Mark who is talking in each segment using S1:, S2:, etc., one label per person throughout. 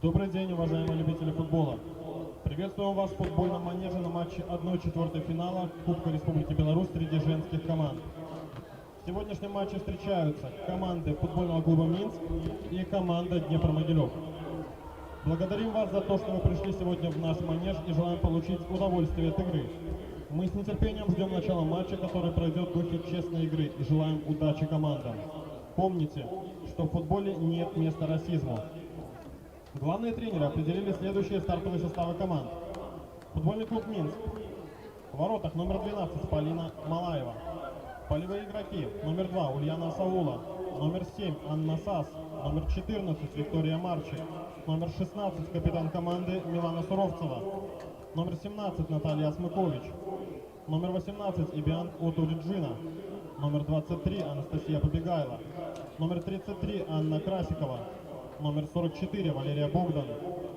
S1: Добрый день, уважаемые любители футбола. Приветствуем вас в футбольном манеже на матче 1/4 финала Кубка Республики Беларусь среди женских команд. В сегодняшнем матче встречаются команды футбольного клуба «Минск» и команда «Днепр-Могилев». Благодарим вас за то, что вы пришли сегодня в наш манеж и желаем получить удовольствие от игры. Мы с нетерпением ждем начала матча, который пройдет в духе честной игры, и желаем удачи командам. Помните, что в футболе нет места расизму. Главные тренеры определили следующие стартовые составы команд. Футбольный клуб «Минск». В воротах номер 12 Полина Малаева. Полевые игроки: номер 2 Ульяна Саула, номер 7 Анна Сас, номер 14 Виктория Марчик, номер 16 капитан команды Милана Суровцева, номер 17 Наталья Асмыкович, номер 18 Ибиан Отуриджина, номер 23 Анастасия Побегайла, номер 33 Анна Красикова, номер 44 Валерия Богдан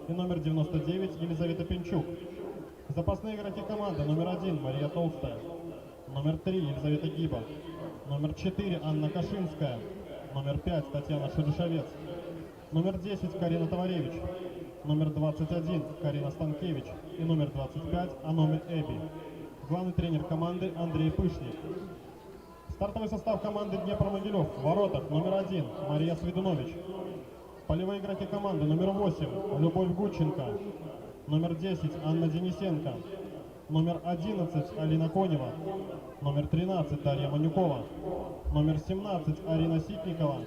S1: и номер 99 Елизавета Пинчук. Запасные игроки команды: номер 1 Мария Толстая, номер 3 Елизавета Гиба, номер 4 Анна Кашинская, номер 5 Татьяна Шершовец, номер 10 Карина Товаревич, номер 21 Карина Станкевич и номер 25 Аноми Эби. Главный тренер команды Андрей Пышник. Стартовый состав команды Днепр-Могилев. В воротах: номер 1 Мария Свидунович. Полевые игроки команды: номер 8 Любовь Гудченко, номер 10 Анна Денисенко, номер 11 Алина Конева, номер 13 Дарья Манюкова, номер 17 Арина Ситникова,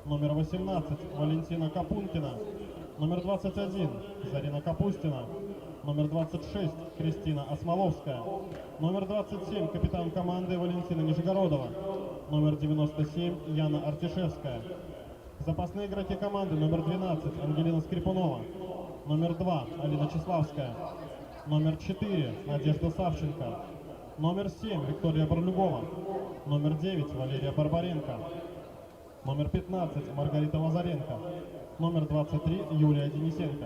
S1: номер 18 Валентина Капункина, номер 21 Зарина Капустина, номер 26 Кристина Осмоловская, номер 27 капитан команды Валентина Нижегородова, номер 97 Яна Артишевская. Запасные игроки команды: номер 12 Ангелина Скрипунова, номер 2 Алина Числавская, номер 4 Надежда Савченко, номер 7 Виктория Барлюгова, номер 9 Валерия Барбаренко, номер 15 Маргарита Лазаренко, номер 23 Юлия Денисенко.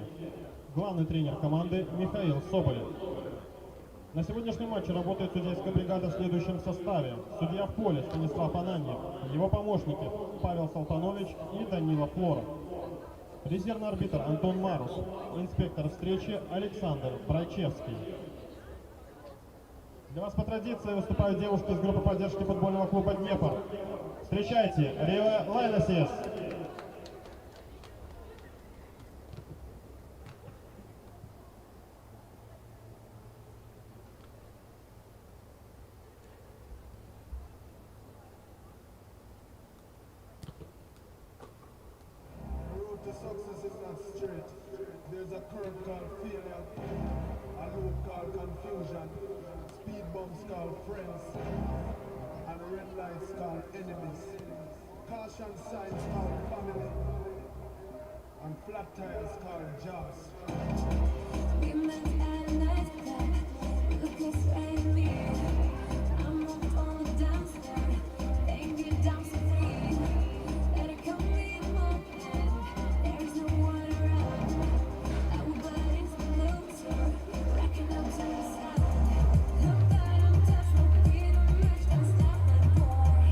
S1: Главный тренер команды Михаил Соболев. На сегодняшнем матче работает судейская бригада в следующем составе: судья в поле Станислав Ананьев, его помощники Павел Салтанович и Данила Флоров, резервный арбитр Антон Марус, инспектор встречи Александр Брайчевский. Для вас по традиции выступают девушки из группы поддержки футбольного клуба «Днепр». Встречайте, Рио Лайнасис.
S2: The success is not straight. There's a curve called failure, a loop called confusion, speed bumps called friends, and red lights called enemies. Caution signs called family, and flat tires called jobs.
S3: We met at a night club with a kiss right in me. I moved on the downstairs, thank you down so free. Let it come in the moment, there is no one around. Our bodies closer, racking up to the sound. Look that I'm touched, but we don't match, don't stop my boy.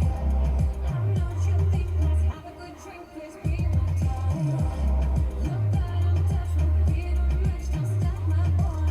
S3: I know what you think, let's have a good drink, please be my time. Look that I'm touched, but we don't match, don't stop my boy.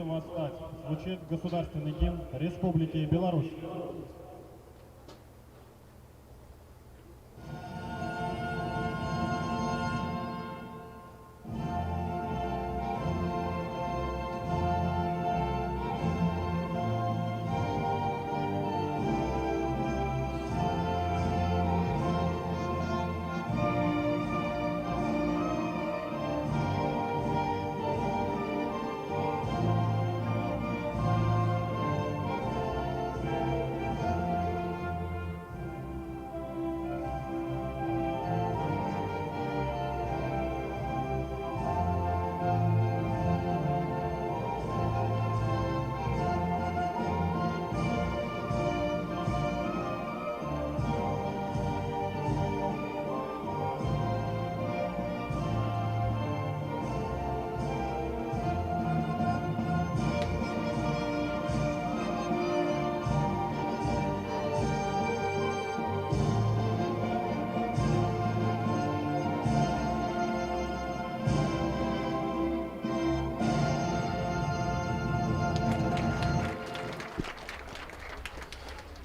S1: просим вас встать. Звучит государственный гимн Республики Беларусь.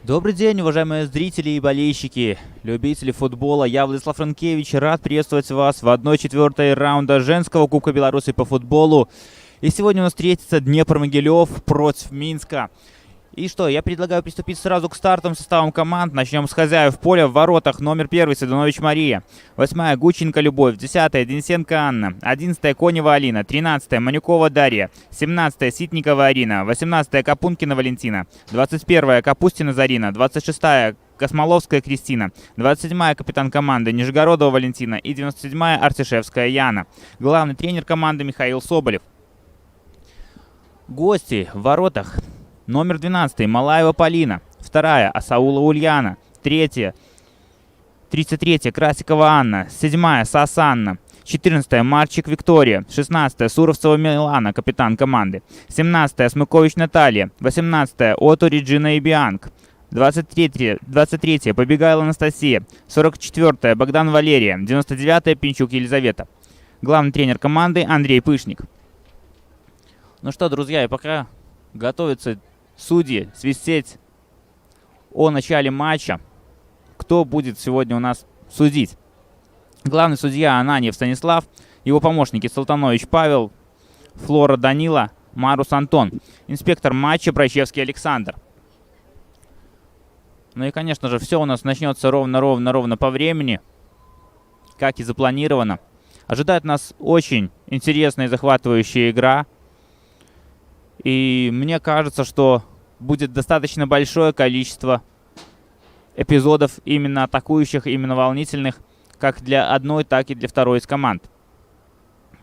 S4: Добрый день, уважаемые зрители и болельщики, любители футбола. Я, Владислав Франкевич, рад приветствовать вас в 1/4 раунда женского Кубка Беларуси по футболу. И сегодня у нас встретится Днепр-Могилев против Минска. И что, я предлагаю приступить сразу к стартовым составам команд. Начнем с хозяев поля. В воротах номер 1 Седунович Мария, 8 Гученко Любовь, 10 Денисенко Анна, 11 Конева Алина, 13 Манюкова Дарья, 17 Ситникова Арина, 18 Капункина Валентина, 21 Капустина Зарина, 26 Космоловская Кристина, 27-я капитан команды Нижегородова Валентина и 97-я Артишевская Яна. Главный тренер команды Михаил Соболев. Гости в воротах. Номер 12 Малаева Полина, 2 Асаула Ульяна, 3 33 Красикова Анна, 7 Сасанна, 14 Марчик Виктория, 16 Суровцева Милана, капитан команды, 17 Смыкович Наталья, 18 Ото Реджина и Бианг, 23 Побегайла Анастасия, 44 Богдан Валерия, 99 Пинчук Елизавета. Главный тренер команды Андрей Пышник. Ну что, друзья, и пока готовятся судьи свистеть о начале матча, кто будет сегодня у нас судить? Главный судья Ананьев Станислав, его помощники Салтанович Павел, Флора Данила, Марус Антон, инспектор матча Брайчевский Александр. Ну и, конечно же, все у нас начнется ровно по времени, как и запланировано. Ожидает нас очень интересная и захватывающая игра. И мне кажется, что будет достаточно большое количество эпизодов именно атакующих, именно волнительных, как для одной, так и для второй из команд.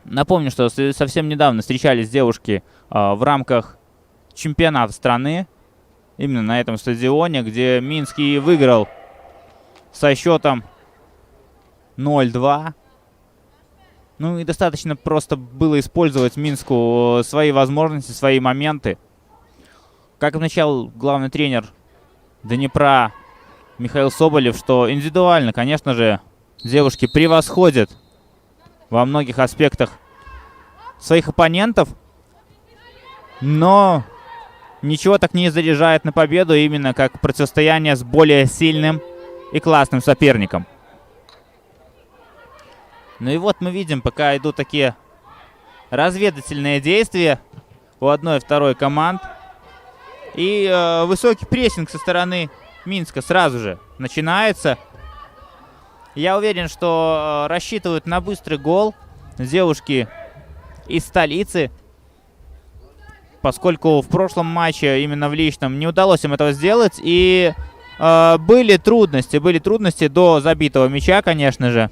S4: Напомню, что совсем недавно встречались девушки в рамках чемпионата страны, именно на этом стадионе, где Минский выиграл со счетом 0-2. Ну и достаточно просто было использовать Минску свои возможности, свои моменты. Как отмечал главный тренер Днепра Михаил Соболев, что индивидуально, конечно же, девушки превосходят во многих аспектах своих оппонентов, но ничего так не заряжает на победу, именно как противостояние с более сильным и классным соперником. Ну и вот мы видим, пока идут такие разведывательные действия у одной и второй команд. И высокий прессинг со стороны Минска сразу же начинается. Я уверен, что рассчитывают на быстрый гол девушки из столицы, поскольку в прошлом матче, именно в личном, не удалось им этого сделать. И были трудности до забитого мяча, конечно же.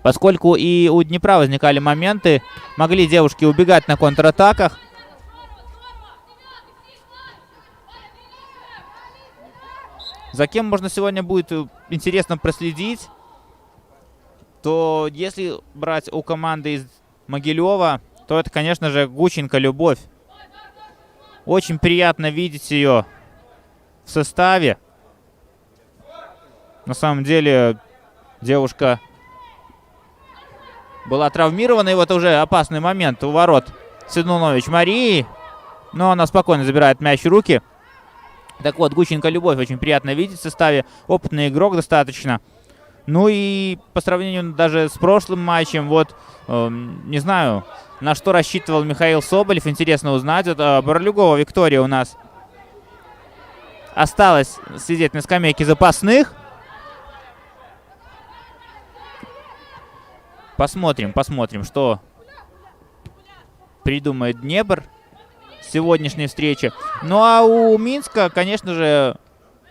S4: Поскольку и у Днепра возникали моменты, могли девушки убегать на контратаках. За кем можно сегодня будет интересно проследить, то если брать у команды из Могилева, то это, конечно же, Гученко Любовь. Очень приятно видеть ее в составе. На самом деле девушка была травмирована, и вот уже опасный момент у ворот Седунович Марии. Но она спокойно забирает мяч в руки. Так вот, Гученко Любовь очень приятно видеть в составе. Опытный игрок достаточно. Ну и по сравнению даже с прошлым матчем, вот, не знаю, на что рассчитывал Михаил Соболев. Интересно узнать. Вот, Борлюгова Виктория у нас осталась сидеть на скамейке запасных. Посмотрим, что придумает Днепр с сегодняшней встречи. Ну а у Минска, конечно же,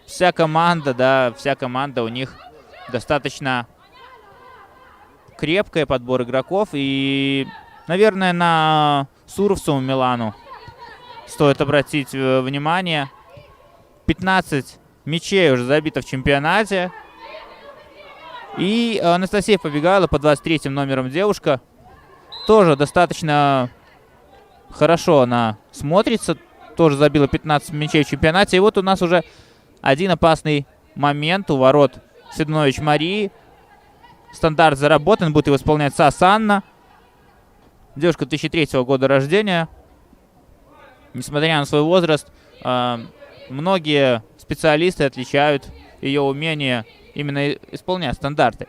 S4: вся команда у них достаточно крепкая, подбор игроков. И, наверное, на Суровцеву Милану стоит обратить внимание. 15 мячей уже забито в чемпионате. И Анастасия Побегайла по 23-м номером девушка. Тоже достаточно хорошо она смотрится. Тоже забила 15 мячей в чемпионате. И вот у нас уже один опасный момент у ворот Седунович Марии. Стандарт заработан. Будет его исполнять Сасанна. Девушка 2003 года рождения. Несмотря на свой возраст, многие специалисты отличают ее умение именно исполнять стандарты.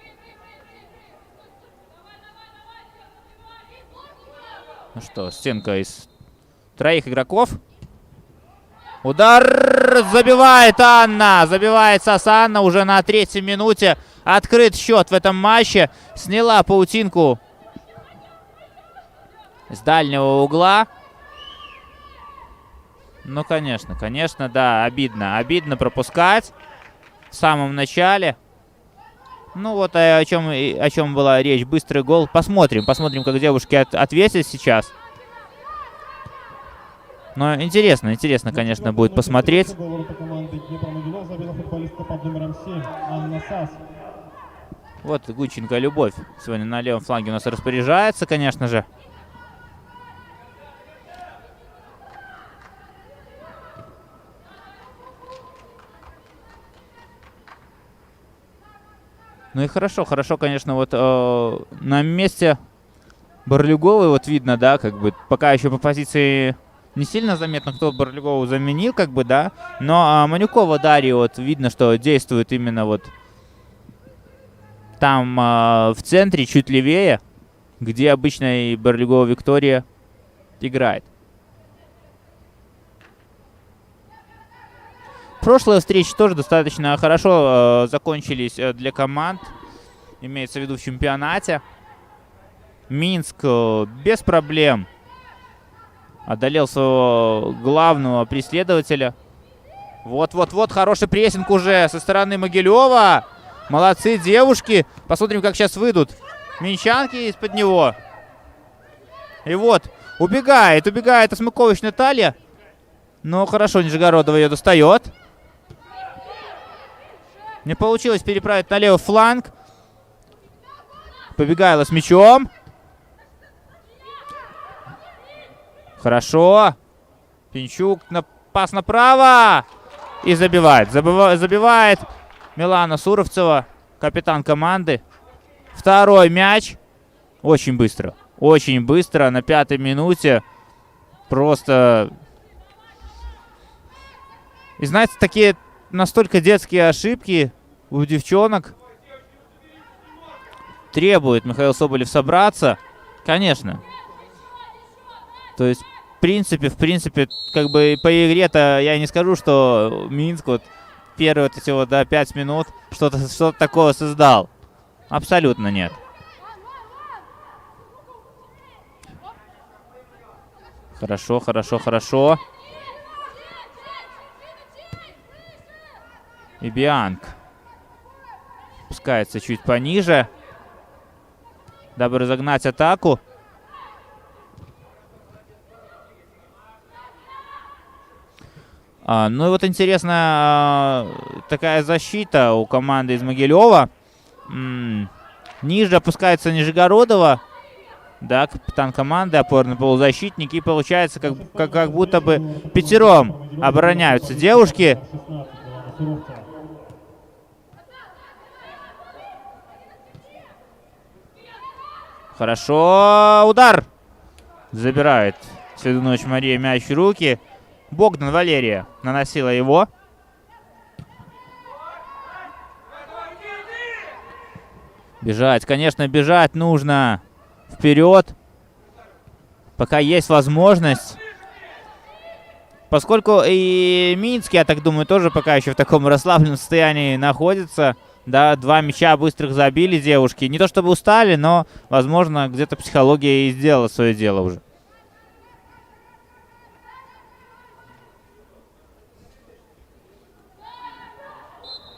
S4: Ну что, стенка из 3 игроков. Удар! Забивает Анна! Забивает Сасанна уже на 3-й минуте. Открыт счет в этом матче. Сняла паутинку с дальнего угла. Ну, конечно, да, обидно. Обидно пропускать в самом начале. Ну, вот о чем была речь. Быстрый гол. Посмотрим, как девушки ответят сейчас. Но интересно, конечно, будет посмотреть. Вот Гученко Любовь сегодня на левом фланге у нас распоряжается, конечно же. Ну и хорошо, конечно, вот на месте Борлюговой вот видно, да, как бы пока еще по позиции не сильно заметно, кто Борлюгову заменил, как бы, да, но Манюкова Дарья, вот видно, что действует именно вот там в центре, чуть левее, где обычно и Борлюгова Виктория играет. Прошлые встречи тоже достаточно хорошо закончились для команд, имеется в виду в чемпионате. Минск без проблем одолел своего главного преследователя. Вот, хороший прессинг уже со стороны Могилева. Молодцы девушки. Посмотрим, как сейчас выйдут минчанки из-под него. И вот, убегает Осмыкович Наталья. Но хорошо, Нижегородова ее достает. Не получилось переправить на левый фланг. Побегайла с мячом. Хорошо. Пинчук, пас направо. И забивает. Забивает Милана Суровцева, капитан команды. Второй мяч. Очень быстро. На 5-й минуте. Просто... И знаете, такие настолько детские ошибки у девчонок требует Михаил Соболев собраться. Конечно. То есть, в принципе, как бы по игре-то я не скажу, что Минск вот первые вот эти вот, да, 5 минут что-то такого создал. Абсолютно нет. Хорошо. И Бианк спускается чуть пониже, дабы разогнать атаку. Ну и вот интересная такая защита у команды из Могилева. Ниже опускается Нижегородова. Да, капитан команды, опорный полузащитник. И получается, как будто бы пятером обороняются девушки. Хорошо. Удар. Забирает Сведунович Мария мяч в руки. Богдан Валерия наносила его. Бежать, конечно, бежать нужно. Вперед. Пока есть возможность. Поскольку и Минск, я так думаю, тоже пока еще в таком расслабленном состоянии находится. Да, 2 мяча быстрых забили девушки. Не то чтобы устали, но, возможно, где-то психология и сделала свое дело уже.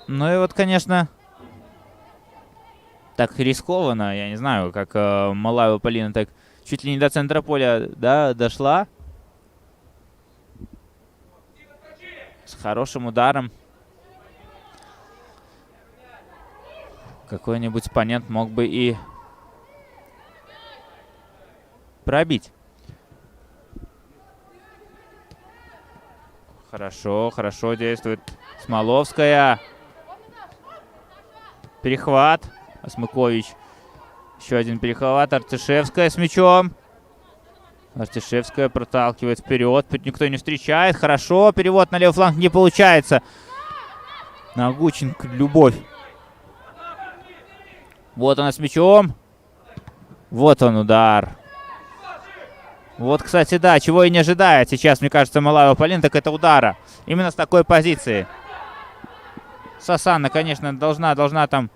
S4: Ну и вот, конечно, так рискованно, я не знаю, как Малаева Полина так чуть ли не до центра поля, да, дошла. С хорошим ударом. Какой-нибудь оппонент мог бы и пробить. Хорошо, хорошо действует Смоловская. Перехват. Осмыкович. Еще один перехват. Артишевская с мячом. Артишевская проталкивает вперед. Никто не встречает. Хорошо. Перевод на левый фланг не получается. Нагученко Любовь. Вот она с мячом. Вот он удар. Вот, кстати, да, чего и не ожидает сейчас, мне кажется, Малаева Полина, так это удара. Именно с такой позиции. Сасанна, конечно, должна там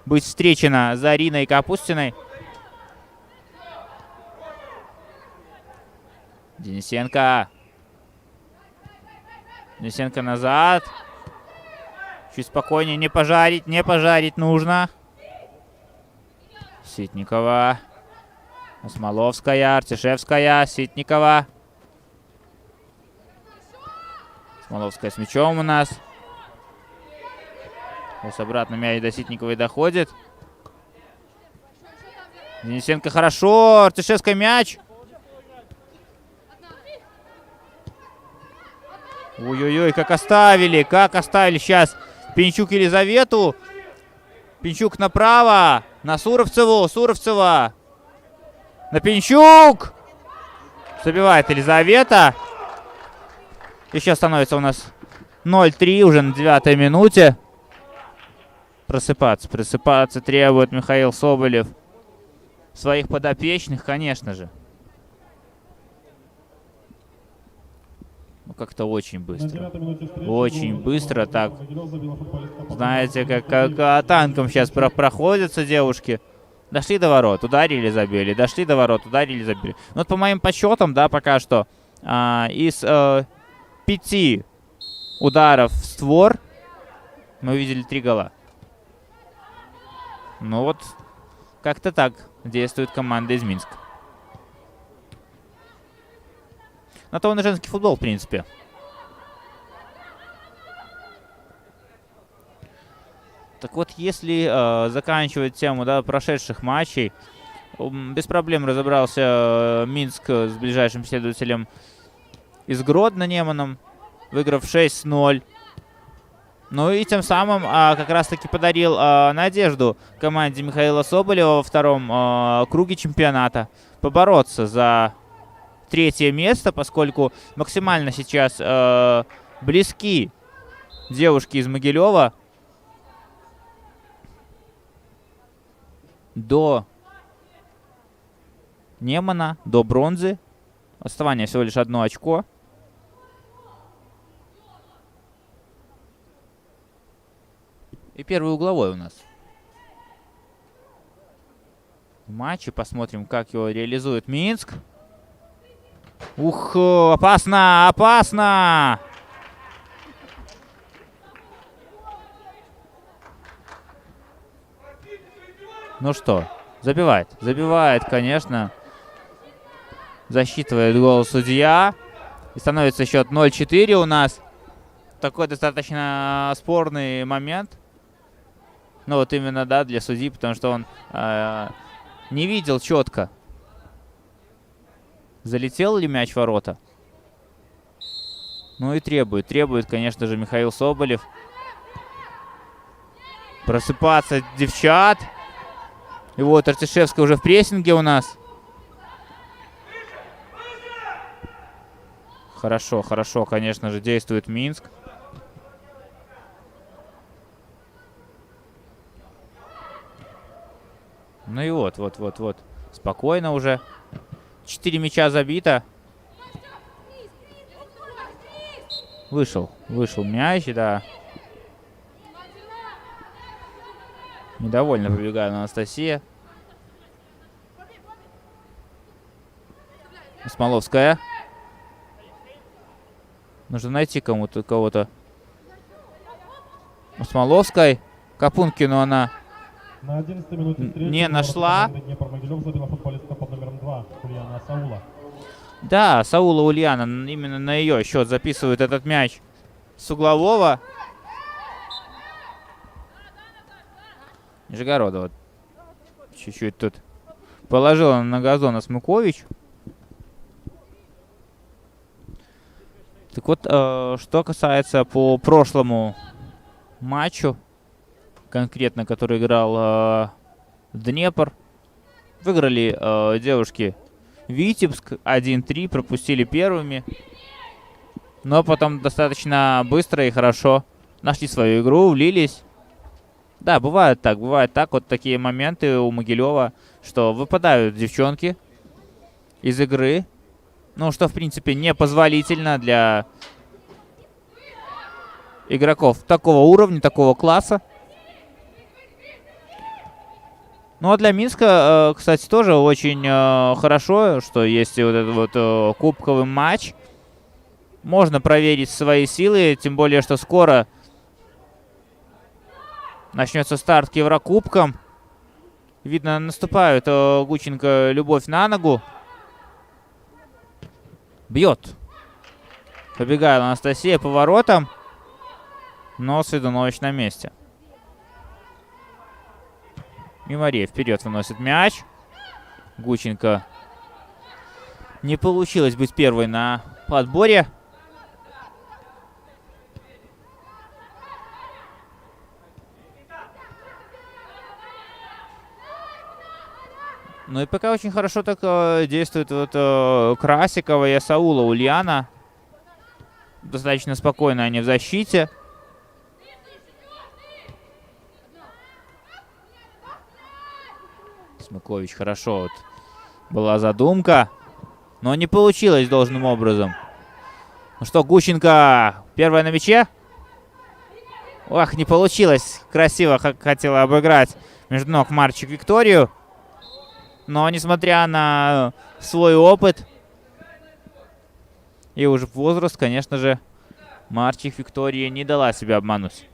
S4: быть встречена за Ариной Капустиной. Денисенко. Денисенко назад. Чуть спокойнее, не пожарить нужно. Ситникова. Смоловская, Артишевская, Ситникова. Смоловская с мячом у нас. Сейчас обратно мяч до Ситниковой доходит. Денисенко хорошо. Артишевская мяч. Ой-ой-ой, как оставили сейчас Пинчук Елизавету. Пинчук направо. На Суровцеву. Суровцева. На Пинчук. Забивает Елизавета. Еще становится у нас 0-3 уже на 9-й минуте. Просыпаться требует Михаил Соболев. Своих подопечных, конечно же. Ну, как-то очень быстро. Очень быстро так. Знаете, как танком сейчас проходятся девушки. Дошли до ворот, ударили, забили. Дошли до ворот, ударили, забили. Ну, вот по моим подсчетам, да, пока что из 5 ударов в створ мы увидели 3 гола. Ну вот, как-то так действует команда из Минска. На то он и женский футбол, в принципе. Так вот, если заканчивать тему, да, прошедших матчей, без проблем разобрался Минск с ближайшим следователем из Гродно Неманом, выиграв 6-0. Ну и тем самым как раз-таки подарил надежду команде Михаила Соболева во втором круге чемпионата побороться за 3-е место, поскольку максимально сейчас близки девушки из Могилева до Немана, до бронзы. Отставание всего лишь 1 очко. И первый угловой у нас в матче. Посмотрим, как его реализует Минск. Ух, опасно, опасно! Ну что, забивает, конечно. Засчитывает гол судья. И становится счет 0-4 у нас. Такой достаточно спорный момент. Ну вот именно, да, для судьи, потому что он не видел четко, залетел ли мяч в ворота. Ну и требует, конечно же, Михаил Соболев. Просыпаться девчат. И вот Артишевская уже в прессинге у нас. Хорошо, хорошо, конечно же, действует Минск. Ну и вот. Спокойно уже. 4 мяча забито. Вышел мяч, да. Недовольно побегает Анастасия. Смоловская. Нужно найти кого-то. У Смоловской. Капункину она
S1: На 11-й минуте встречи
S4: не нашла.
S1: Днепр-Могилев забила футболистка под номером 2 Ульяна Асаула.
S4: Да, Саула Ульяна именно на ее счет записывает этот мяч с углового. Нижегородова чуть-чуть тут положила на газон Смукович. Так вот, что касается по прошлому матчу, конкретно, который играл Днепр, выиграли девушки Витебск 1-3, пропустили первыми, но потом достаточно быстро и хорошо нашли свою игру, влились. Да, бывает так, вот такие моменты у Могилева, что выпадают девчонки из игры, ну, что, в принципе, непозволительно для игроков такого уровня, такого класса. Ну, а для Минска, кстати, тоже очень хорошо, что есть вот этот вот кубковый матч. Можно проверить свои силы, тем более, что скоро начнется старт к Еврокубкам. Видно, наступает Гученко Любовь на ногу. Бьет. Побегает Анастасия по воротам. Но Свидунович на месте. Мимарей вперед выносит мяч. Гученко. Не получилось быть первой на подборе. Ну и пока очень хорошо так действует вот Красикова и Асаула Ульяна. Достаточно спокойно они в защите. Смыкович хорошо. Вот была задумка, но не получилось должным образом. Ну что, Гученко первая на мяче. Ох, не получилось. Красиво хотела обыграть между ног Марчик Викторию. Но, несмотря на свой опыт и уже возраст, конечно же, Марчик Виктория не дала себя обмануть.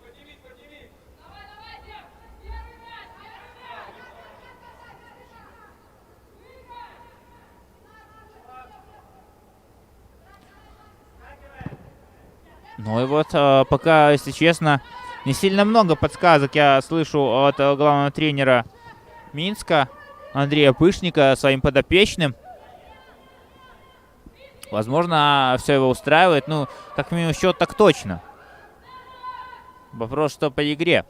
S4: Ну и вот, пока, если честно, не сильно много подсказок я слышу от главного тренера Минска Андрея Пышника своим подопечным. Возможно, все его устраивает. Ну, как минимум счет, так точно. Вопрос, что по игре.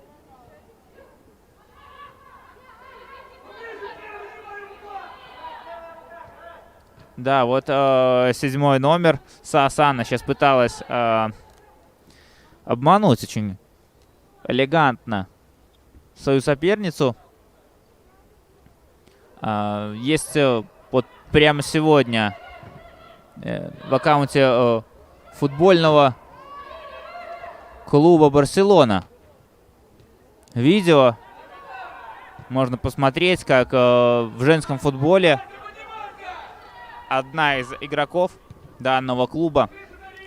S4: Да, вот 7-й номер Саасана сейчас пыталась обмануть очень элегантно свою соперницу. Есть вот прямо сегодня в аккаунте футбольного клуба Барселона видео. Можно посмотреть, как в женском футболе одна из игроков данного клуба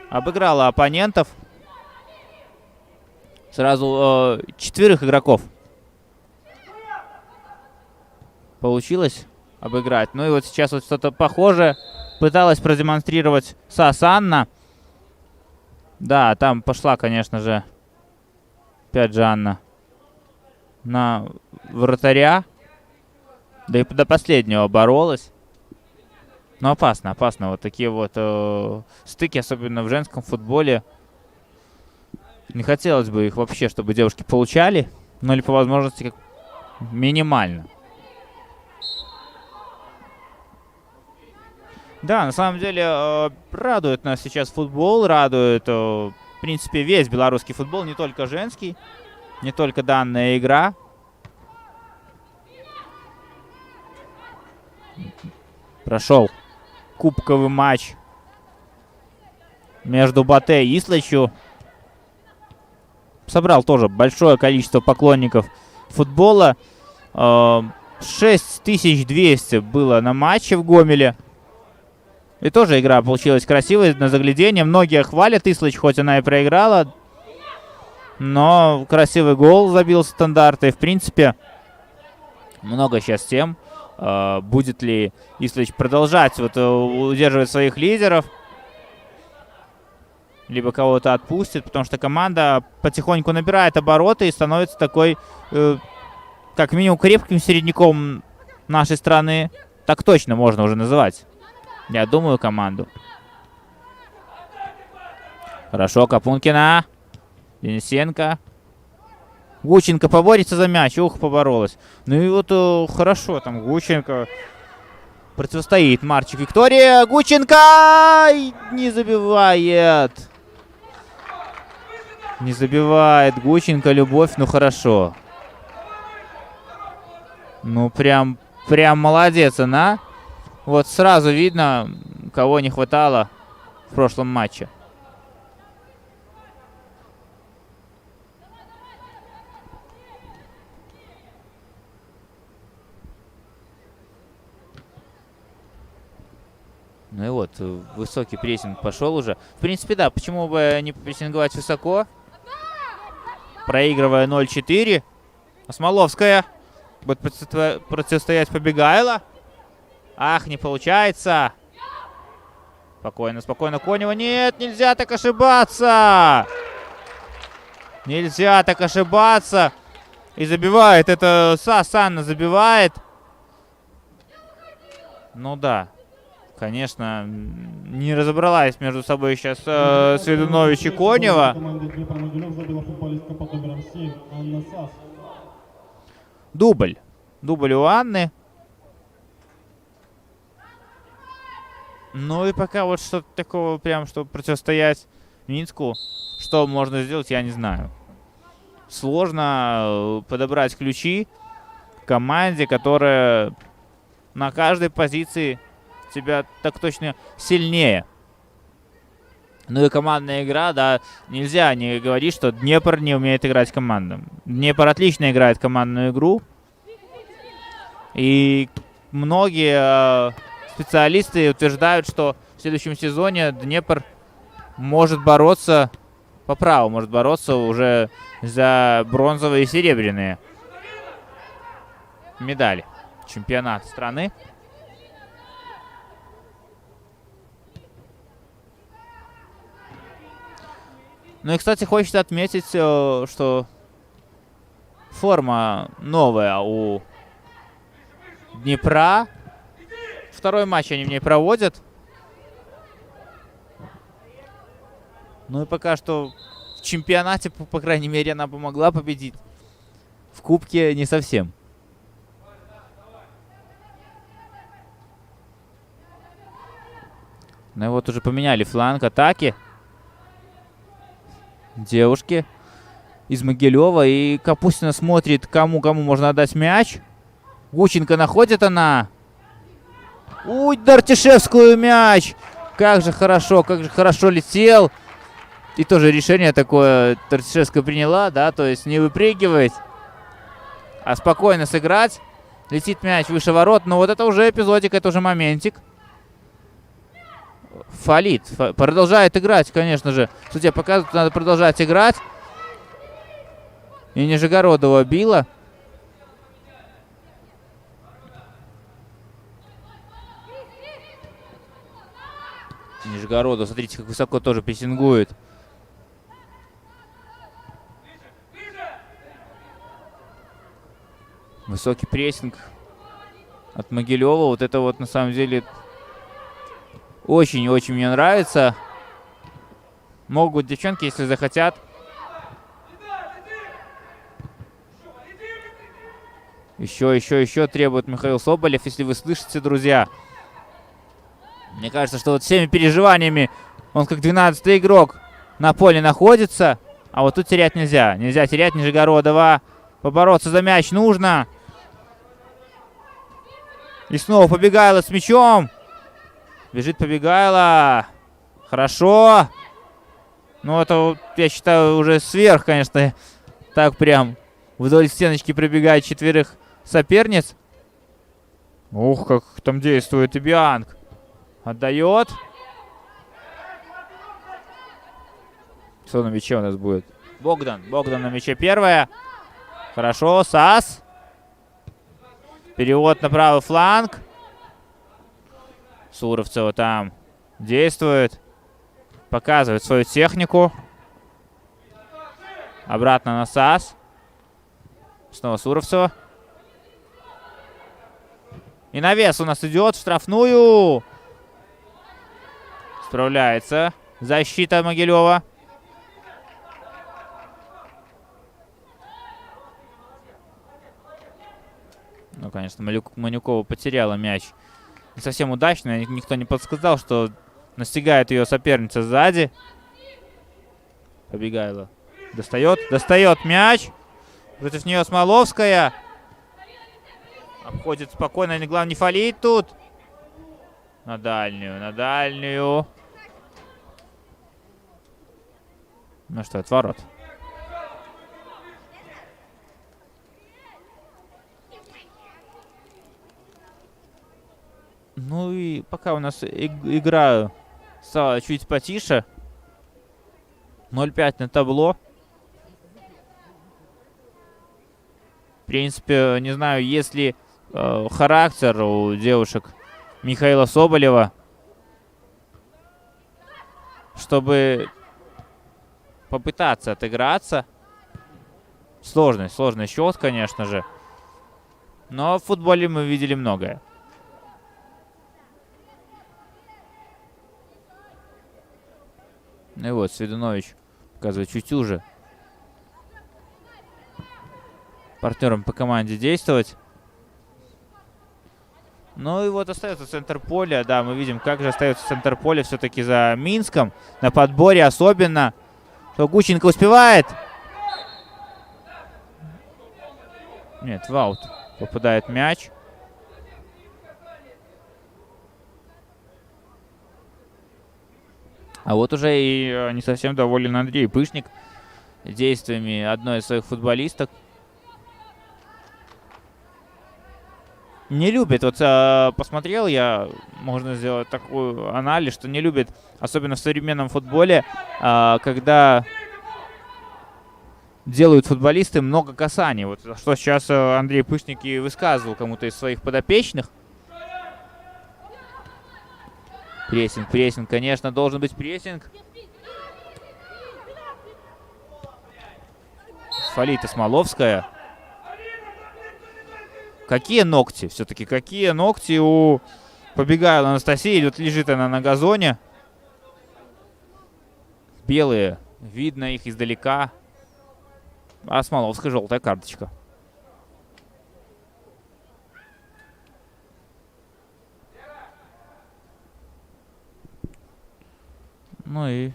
S4: обыграла оппонентов. Сразу 4 игроков получилось обыграть. Ну и вот сейчас вот что-то похожее пыталась продемонстрировать Саасанна. Да, там пошла, конечно же, опять же Анна на вратаря. Да и до последнего боролась. Но опасно, опасно. Вот такие вот стыки, особенно в женском футболе. Не хотелось бы их вообще, чтобы девушки получали. Ну или по возможности как минимально. Да, на самом деле радует нас сейчас футбол, радует, в принципе, весь белорусский футбол, не только женский, не только данная игра. Прошел кубковый матч между Батэ и Ислачью. Собрал тоже большое количество поклонников футбола. 6200 было на матче в Гомеле. И тоже игра получилась красивой, на заглядение. Многие хвалят Ислач, хоть она и проиграла. Но красивый гол забил стандарт. И, в принципе, много сейчас тем, будет ли Ислач продолжать удерживать своих лидеров, либо кого-то отпустит, потому что команда потихоньку набирает обороты и становится такой, как минимум, крепким середняком нашей страны. Так точно можно уже называть, я думаю, команду. Хорошо, Капункина. Денисенко. Гученко поборется за мяч. Ух, поборолась. Ну и вот хорошо, там Гученко противостоит. Марчик, Виктория. Гученко! Не забивает. Не забивает Гученко. Любовь, ну хорошо. Ну прям молодец она. Вот сразу видно, кого не хватало в прошлом матче. Ну и вот, высокий прессинг пошел уже. В принципе, да, почему бы не прессинговать высоко? Проигрывая 0-4. Смоловская будет противостоять Побегайло. Ах, не получается. Спокойно, спокойно, Конева. Нет, нельзя так ошибаться. Нельзя так ошибаться. И забивает. Это Сасанна забивает. Ну да. Конечно, не разобралась между собой сейчас Сведунович и Конева. Дубль. Дубль у Анны. Ну и пока вот что-то такого прям, чтобы противостоять Минску, что можно сделать, я не знаю. Сложно подобрать ключи команде, которая на каждой позиции тебя так точно сильнее. Ну и командная игра, да, нельзя не говорить, что Днепр не умеет играть командам. Днепр отлично играет командную игру. И многие специалисты утверждают, что в следующем сезоне Днепр может бороться, по праву может бороться уже за бронзовые и серебряные медали чемпионата страны. Ну и, кстати, хочется отметить, что форма новая у Днепра. Второй матч они в ней проводят. Ну и пока что в чемпионате, по крайней мере, она помогла победить. В кубке не совсем. Ну и вот уже поменяли фланг атаки. Девушки из Могилева. И Капустина смотрит, кому можно отдать мяч. Гученко находит она. Ой, Дартишевскую мяч. Как же хорошо летел. И тоже решение такое Дартишевская приняла, да, то есть не выпрыгивать, а спокойно сыграть. Летит мяч выше ворот, но вот это уже эпизодик, это уже моментик. Фалит. Продолжает играть, конечно же. Судья показывает, надо продолжать играть. И Нижегородова била. Нижегородов, смотрите, как высоко тоже прессингует. Высокий прессинг от Могилева. Вот это вот на самом деле очень-очень мне нравится. Могут девчонки, если захотят. Еще требует Михаил Соболев, если вы слышите, друзья. Мне кажется, что вот всеми переживаниями он как 12-й игрок на поле находится. А вот тут терять нельзя. Нельзя терять Нижегородова. Побороться за мяч нужно. И снова Побегайло с мячом. Бежит Побегайло. Хорошо. Ну, это, я считаю, уже сверх, конечно. Так прям вдоль стеночки пробегает 4 соперниц. Ух, как там действует и Бианг. Отдает. Кто на мяче у нас будет? Богдан. Богдан на мяче первая. Хорошо, Сас. Перевод на правый фланг. Суровцева там действует. Показывает свою технику. Обратно на Сас. Снова Суровцева. И навес у нас идет в штрафную. Справляется защита Могилева. Ну, конечно, Манюкова потеряла мяч. Не совсем удачно. Никто не подсказал, что настигает ее соперница сзади. Побегайло. Достает мяч. Против нее Смоловская. Обходит спокойно. Главное, не фалить тут. На дальнюю. Ну что, отворот. Ну и пока у нас игра стала чуть потише. 0-5 на табло. В принципе, не знаю, есть ли характер у девушек Михаила Соболева, чтобы попытаться отыграться. Сложный счет, конечно же. Но в футболе мы видели многое. Ну и вот, Сведунович показывает чуть уже партнерам по команде действовать. Ну и вот остается центр поля. Да, мы видим, как же остается центр поля все-таки за Минском. На подборе особенно. Что Гученко успевает. Нет, в аут попадает мяч. А вот уже и не совсем доволен Андрей Пышник действиями одной из своих футболисток. Не любит, вот посмотрел я, можно сделать такой анализ, что не любит, особенно в современном футболе, когда делают футболисты много касаний. Вот что сейчас Андрей Пышник и высказывал кому-то из своих подопечных. Прессинг, конечно, должен быть прессинг. Фалита Смоловская. Какие ногти, все-таки, какие ногти у Побегайло Анастасии. Вот лежит она на газоне. Белые, видно их издалека. А Смоловская желтая карточка. Ну и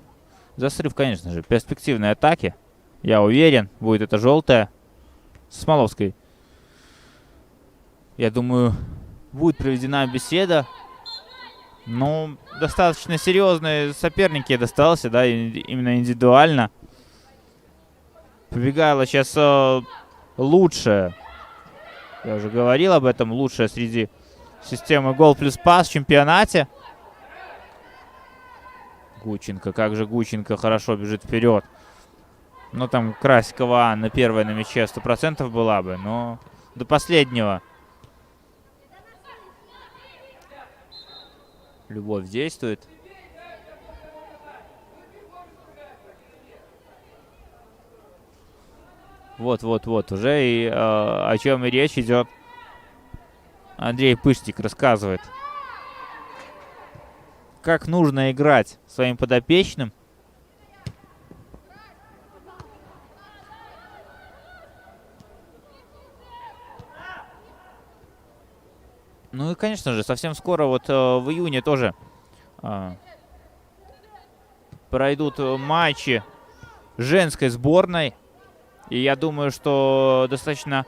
S4: засрыв, конечно же, перспективной атаки. Я уверен, будет это желтая. С Смоловской, я думаю, будет проведена беседа. Ну, достаточно серьезные соперники достался, да, именно индивидуально. Побегайло сейчас лучшая. Я уже говорил об этом. Лучшая среди системы гол плюс пас в чемпионате. Гученко, как же Гученко хорошо бежит вперед. Ну, там Красикова Анна первая на мяче 100% была бы, но до последнего. Любовь действует. Вот, уже и о чем и речь идет. Андрей Пышник рассказывает, как нужно играть своим подопечным. Ну и, конечно же, совсем скоро, вот в июне тоже пройдут матчи женской сборной. И я думаю, что достаточно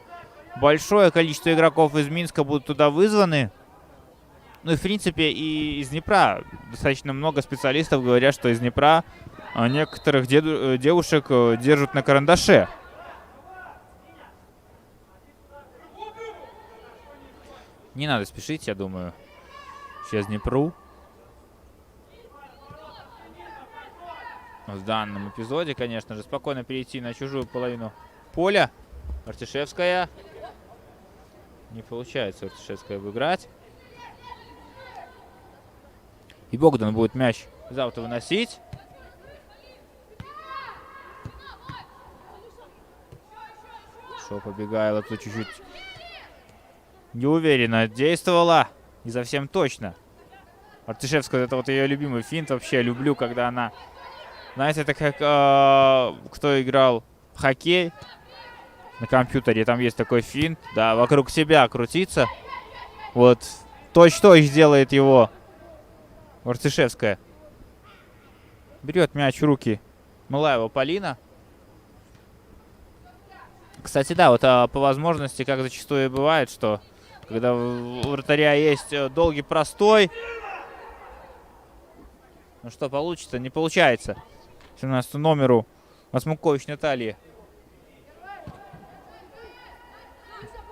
S4: большое количество игроков из Минска будут туда вызваны. Ну и, в принципе, и из Днепра. Достаточно много специалистов говорят, что из Днепра некоторых девушек держат на карандаше. Не надо спешить, я думаю. Сейчас Днепру. В данном эпизоде, конечно же, спокойно перейти на чужую половину поля. Артишевская. Не получается Артишевская обыграть. И Богдан будет мяч завтра выносить. Шо побегала, тут чуть-чуть неуверенно действовала. Не совсем точно. Артишевская, это вот ее любимый финт. Вообще люблю, когда она... Знаете, это как кто играл в хоккей на компьютере. Там есть такой финт. Да, вокруг себя крутиться. Вот точь-точь делает его Артишевская. Берет мяч в руки Малаева Полина. Кстати, да, вот по возможности, как зачастую и бывает, что когда у вратаря есть долгий простой, ну что получится? Не получается. 17 номеру Осмукович Наталья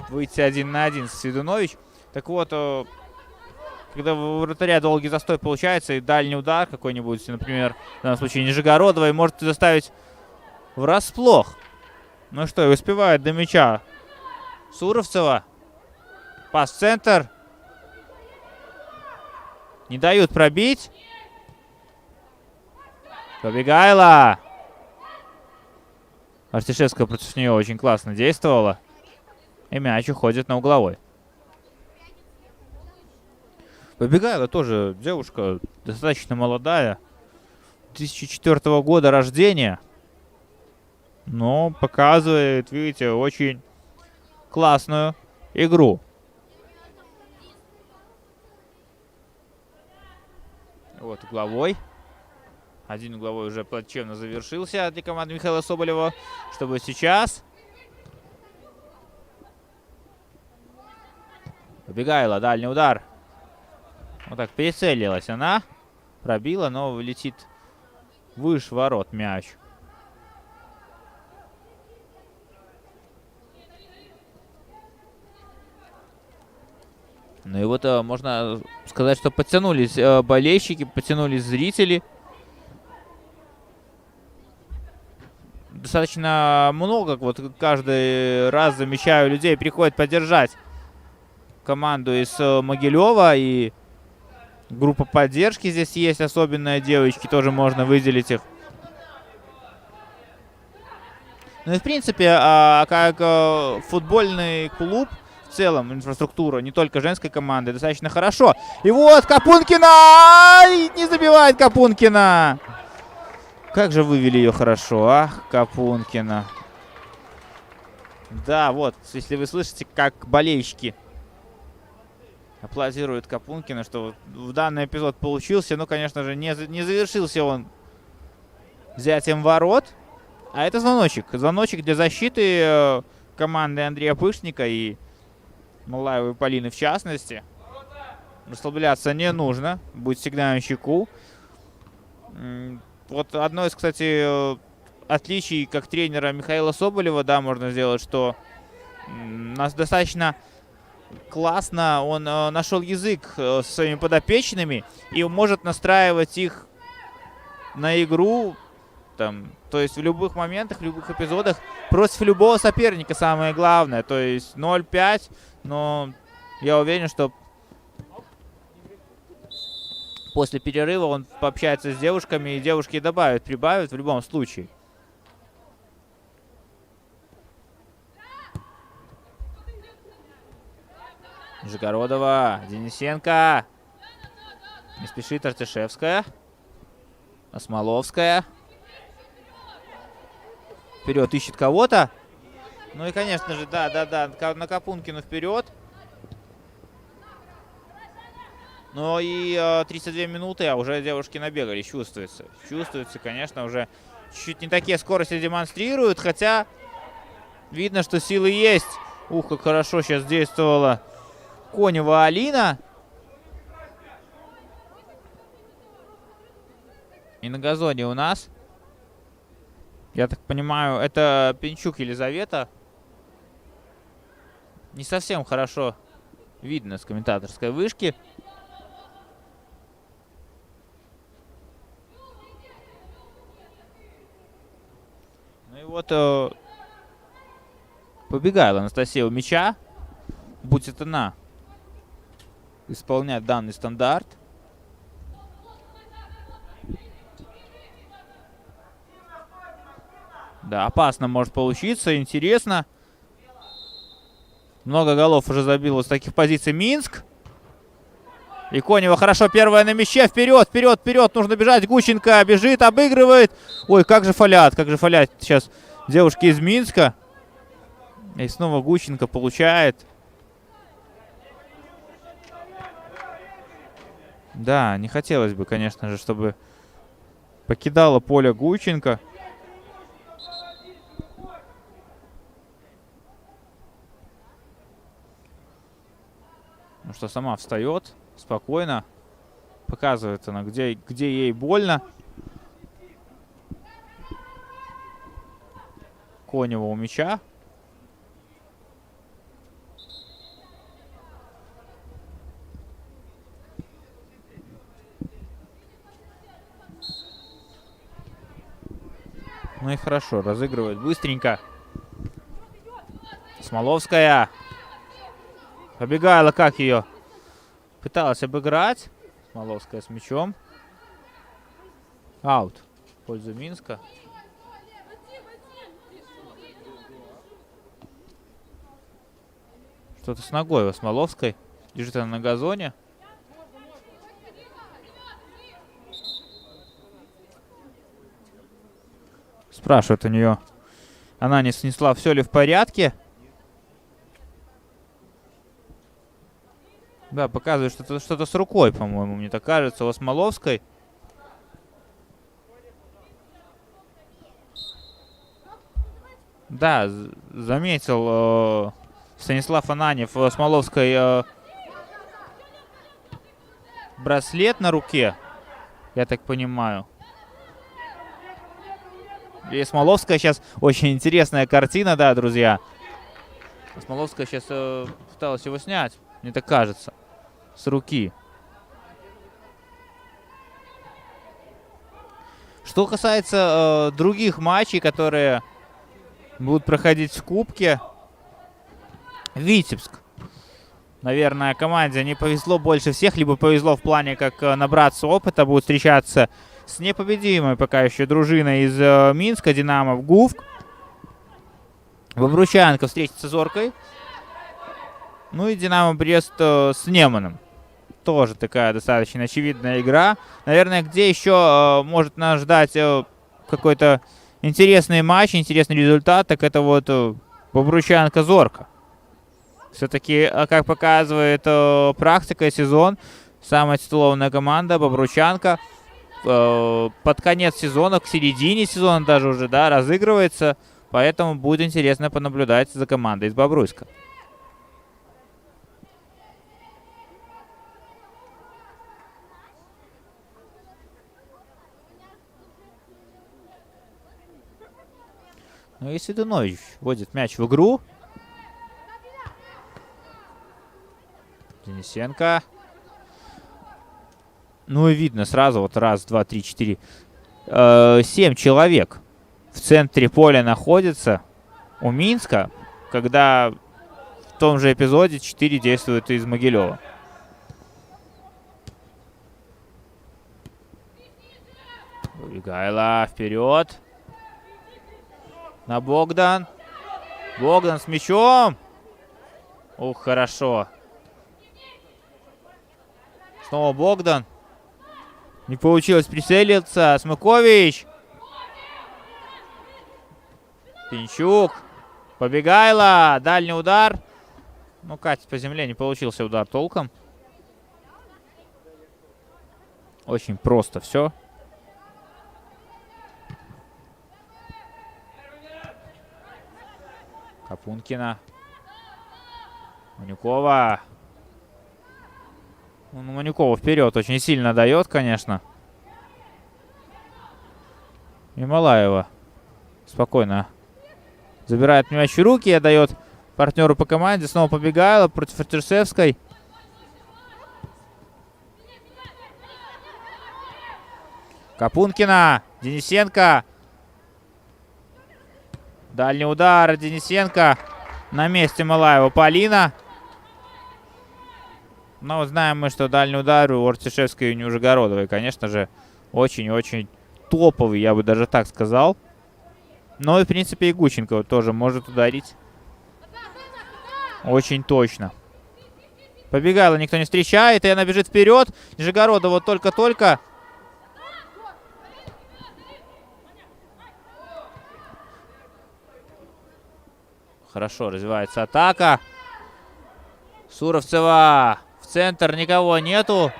S4: выйти 1 на 1 с Свидунович. Так вот, когда у вратаря долгий застой получается и дальний удар какой-нибудь, например, в данном случае Нижегородовой, может заставить врасплох. Ну что, и успевает до мяча Суровцева. Пас в центр. Не дают пробить. Побегайла. Артишевская против нее очень классно действовала. И мяч уходит на угловой. Побегайла тоже девушка достаточно молодая. 2004 года рождения. Но показывает, видите, очень классную игру. Вот угловой. Один угловой уже плачевно завершился для команды Михаила Соболева. Чтобы сейчас... Побегайла, дальний удар. Вот так перецелилась она. Пробила, но летит выше ворот мяч. Ну и вот можно сказать, что подтянулись болельщики, подтянулись зрители. Достаточно много, вот каждый раз замечаю, людей приходит поддержать команду из Могилева. И группа поддержки здесь есть, особенные девочки, тоже можно выделить их. Ну и в принципе, как футбольный клуб, в целом инфраструктура не только женской команды достаточно хорошо. И вот Капункина! Не забивает Капункина! Как же вывели ее хорошо, ах, Капункина. Да, вот, если вы слышите, как болельщики аплодируют Капункина, что в данный эпизод получился. Ну, конечно же, не завершился он взятием ворот. А это звоночек. Звоночек для защиты команды Андрея Пышника и Малаевой Полины в частности. Расслабляться не нужно. Будет всегда на чеку. Вот одно из, кстати, отличий как тренера Михаила Соболева, да, можно сделать, что нас достаточно классно он нашел язык со своими подопечными и может настраивать их на игру, там, то есть в любых моментах, в любых эпизодах, против любого соперника самое главное. То есть 0-5, но я уверен, что после перерыва он пообщается с девушками, и девушки добавят, прибавят в любом случае. Нижегородова, Денисенко. Не спешит Артишевская. Осмоловская. Вперед ищет кого-то. Ну и, конечно же, да, на Капункину вперед. Но и 32 минуты, а уже девушки набегали, чувствуется. Чувствуется, конечно, уже чуть не такие скорости демонстрируют, хотя видно, что силы есть. Ух, как хорошо сейчас действовала Конева Алина. И на газоне у нас, я так понимаю, это Пинчук Елизавета. Не совсем хорошо видно с комментаторской вышки. Ну и вот побегала Анастасия у мяча. Будет она исполнять данный стандарт. Да, опасно может получиться, интересно. Много голов уже забил с таких позиций Минск. И Конева хорошо первая на мяче. Вперед, вперед, вперед. Нужно бежать. Гущенко бежит, обыгрывает. Ой, как же фалят сейчас девушки из Минска. И снова Гущенко получает. Да, не хотелось бы, конечно же, чтобы покидала поле Гущенко. Ну что, сама встает спокойно. Показывает она, где ей больно. Конева у мяча. Ну и хорошо, разыгрывает быстренько. Смоловская. Побегала, как ее пыталась обыграть. Смоловская с мячом. Аут в пользу Минска. Что-то с ногой у Смоловской. Лежит она на газоне. Спрашивает у нее. Она не снесла, все ли в порядке. Да, показывает что-то с рукой, по-моему, мне так кажется, у Смоловской. Да, заметил Станислав Ананьев у Смоловской браслет на руке, я так понимаю. И Смоловская сейчас очень интересная картина, да, друзья. Смоловская сейчас пыталась его снять, мне так кажется, с руки. Что касается других матчей, которые будут проходить в Кубке. Витебск. Наверное, команде не повезло больше всех, либо повезло в плане, как набраться опыта. Будут встречаться с непобедимой пока еще дружиной из Минска, Динамо в ГУФК. Бобручанка встретится с Зоркой. Ну и Динамо Брест с Неманом. Тоже такая достаточно очевидная игра. Наверное, где еще может нас ждать какой-то интересный матч, интересный результат, так это вот Бобручанка-Зорка. Все-таки, как показывает практика, сезон, самая титулованная команда Бобручанка под конец сезона, к середине сезона даже уже, да, разыгрывается. Поэтому будет интересно понаблюдать за командой из Бобруйска. Ну и Седунович вводит мяч в игру. Денисенко. Ну и видно сразу, вот раз, два, три, четыре. 7 человек в центре поля находится у Минска, когда в том же эпизоде 4 действуют из Могилева. Гайла вперед. На Богдан. Богдан с мячом. Ух, хорошо. Снова Богдан. Не получилось прицелиться. Смыкович. Пинчук. Побегайло. Дальний удар. Ну, катит по земле. Не получился удар толком. Очень просто все. Капункина. Манюкова. Ну, Манюкова вперед очень сильно дает, конечно. И Малаева спокойно забирает мяч в руки и отдает партнеру по команде. Снова Побегайло против Артюшевской. Капункина. Денисенко. Дальний удар. Денисенко. На месте Малаева. Полина. Но знаем мы, что дальний удар у Артюшевской и Нижегородовой, конечно же, очень-очень топовый, я бы даже так сказал. Но и, в принципе, и Гученко тоже может ударить. Очень точно. Побегайло никто не встречает, и она бежит вперед. Нижегородова только-только. Хорошо развивается атака. Суровцева в центр, никого нету.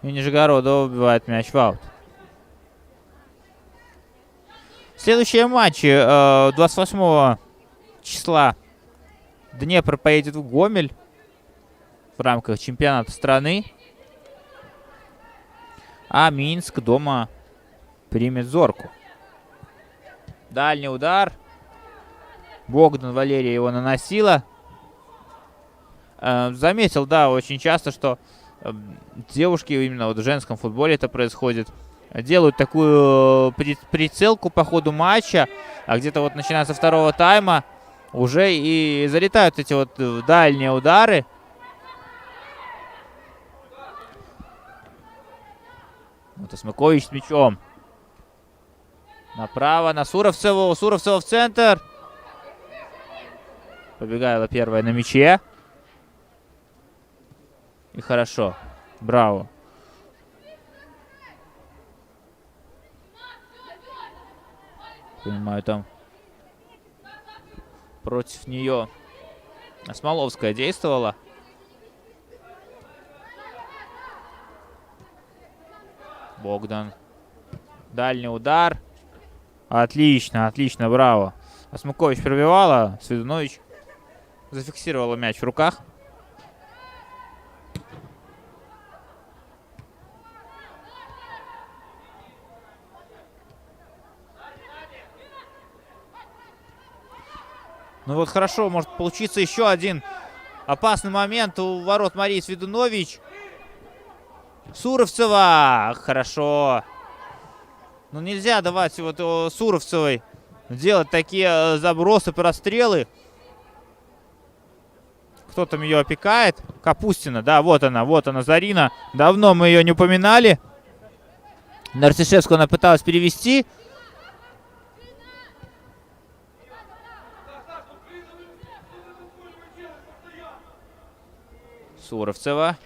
S4: И Нижегородова убивает мяч в аут. Следующие матчи 28 числа Днепр поедет в Гомель в рамках чемпионата страны. А Минск дома примет Зорку. Дальний удар. Богдан Валерия его наносила. Заметил, да, очень часто, что девушки именно вот в женском футболе это происходит. Делают такую прицелку по ходу матча, а где-то вот начиная со второго тайма уже и залетают эти вот дальние удары. Вот Осмакович с мячом. Направо на Суровцеву. Суровцева в центр. Побегайло первая на мяче. И хорошо. Браво. Понимаю, там против нее Смоловская действовала. Богдан. Дальний удар. Отлично, отлично, браво. Осмакович пробивала. Свидунович зафиксировала мяч в руках. Ну вот хорошо, может получиться еще один опасный момент у ворот Марии Свидунович. Суровцева. Хорошо. Ну нельзя давать вот Суровцевой делать такие забросы, прострелы. Кто там ее опекает? Капустина, да, вот она, Зарина. Давно мы ее не упоминали. На Артюшевскую она пыталась перевести. Суровцева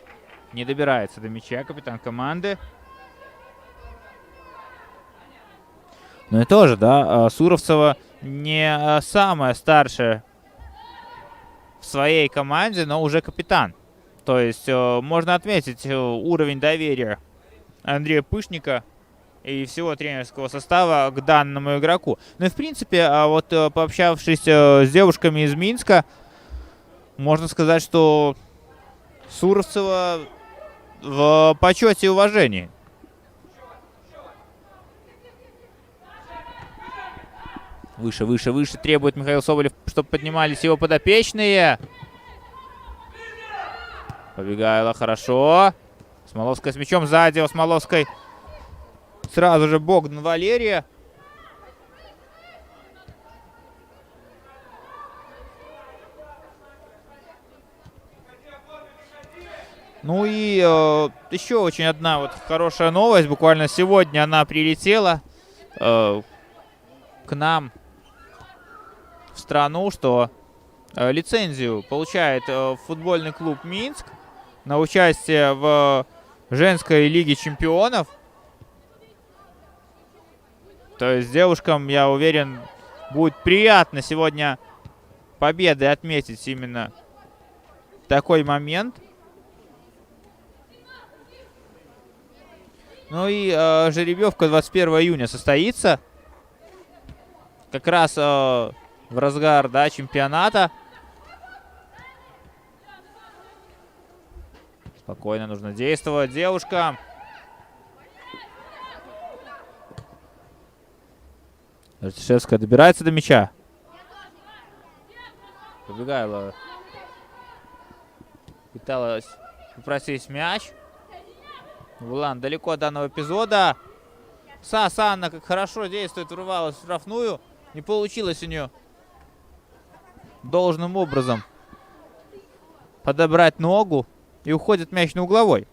S4: не добирается до мяча, капитан команды. Ну и тоже, да, Суровцева не самая старшая в своей команде, но уже капитан. То есть можно отметить уровень доверия Андрея Пышника и всего тренерского состава к данному игроку. Ну и в принципе, вот пообщавшись с девушками из Минска, можно сказать, что Суровцева в почете и уважении. Выше, выше, выше требует Михаил Соболев, чтобы поднимались его подопечные. Побегайло хорошо. Смоловская с мячом сзади. У Смоловской сразу же Богдан Валерия. Ну и еще очень одна вот хорошая новость. Буквально сегодня она прилетела к нам в страну, что лицензию получает футбольный клуб Минск на участие в женской лиге чемпионов. То есть девушкам, я уверен, будет приятно сегодня победы отметить именно такой момент. Ну и жеребьевка 21 июня состоится. Как раз в разгар, да, чемпионата. Спокойно нужно действовать девушкам. Артишевская добирается до мяча. Побегала. Пыталась попросить мяч. Вулан далеко от данного эпизода. Сасанна как хорошо действует, врывалась в штрафную. Не получилось у нее должным образом подобрать ногу. И уходит мяч на угловой.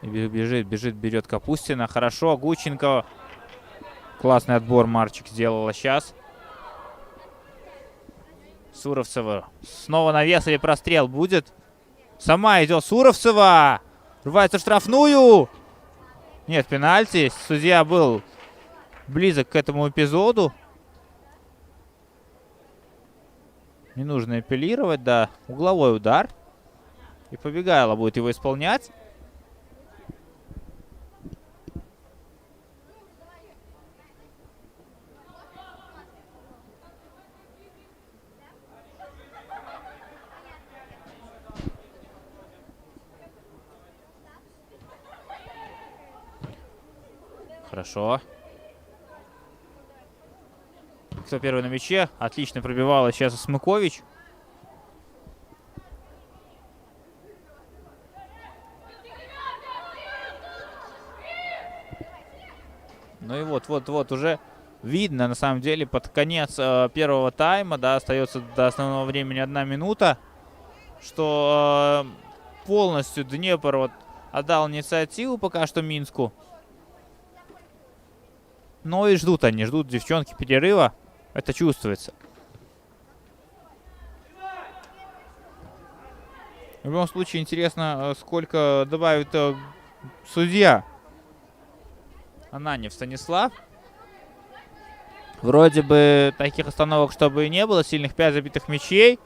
S4: Бежит, берет Капустина. Хорошо, Гученко. Классный отбор Марчик сделала сейчас. Суровцева. Снова навес или прострел будет. Сама идет Суровцева. Рвается в штрафную. Нет, пенальти. Судья был близок к этому эпизоду. Не нужно апеллировать, да. Угловой удар. И Побегайло будет его исполнять. Хорошо. Кто первый на мяче? Отлично пробивала сейчас Смыкович. Ну и вот уже видно, на самом деле, под конец первого тайма, да, остается до основного времени 1 минута, что полностью Днепр вот отдал инициативу пока что Минску. Но и ждут девчонки перерыва. Это чувствуется. В любом случае, интересно, сколько добавит судья Ананьев Станислав. Вроде бы таких остановок, чтобы и не было. Сильных 5 забитых мячей.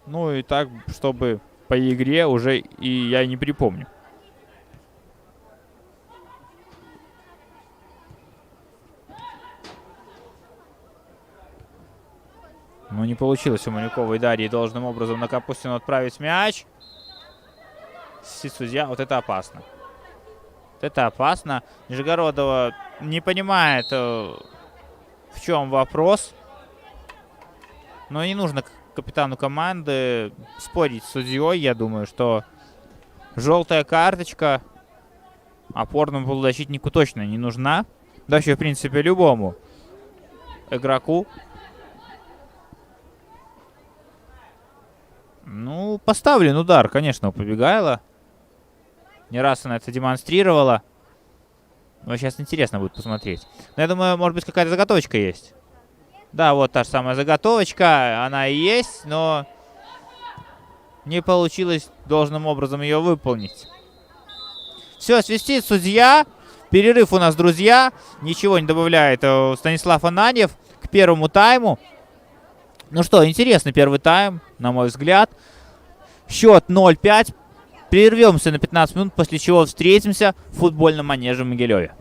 S4: Ну и так, чтобы по игре уже и я не припомню. Ну, не получилось у Малюковой Дарьи должным образом на Капустину отправить мяч. Судья, вот это опасно. Вот это опасно. Нижегородова не понимает, в чем вопрос. Но не нужно капитану команды спорить с судьей. Я думаю, что желтая карточка опорному полузащитнику точно не нужна. Да, вообще, в принципе, любому игроку. Ну, поставлен удар, конечно, у Побегайло. Не раз она это демонстрировала. Но сейчас интересно будет посмотреть. Но я думаю, может быть, какая-то заготовочка есть. Да, вот та же самая заготовочка. Она и есть, но не получилось должным образом ее выполнить. Все, свистит судья. Перерыв у нас, друзья. Ничего не добавляет Станислав Ананьев к первому тайму. Ну что, интересный первый тайм, на мой взгляд. Счет 0-5. Прервемся на 15 минут, после чего встретимся в футбольном манеже в Могилеве.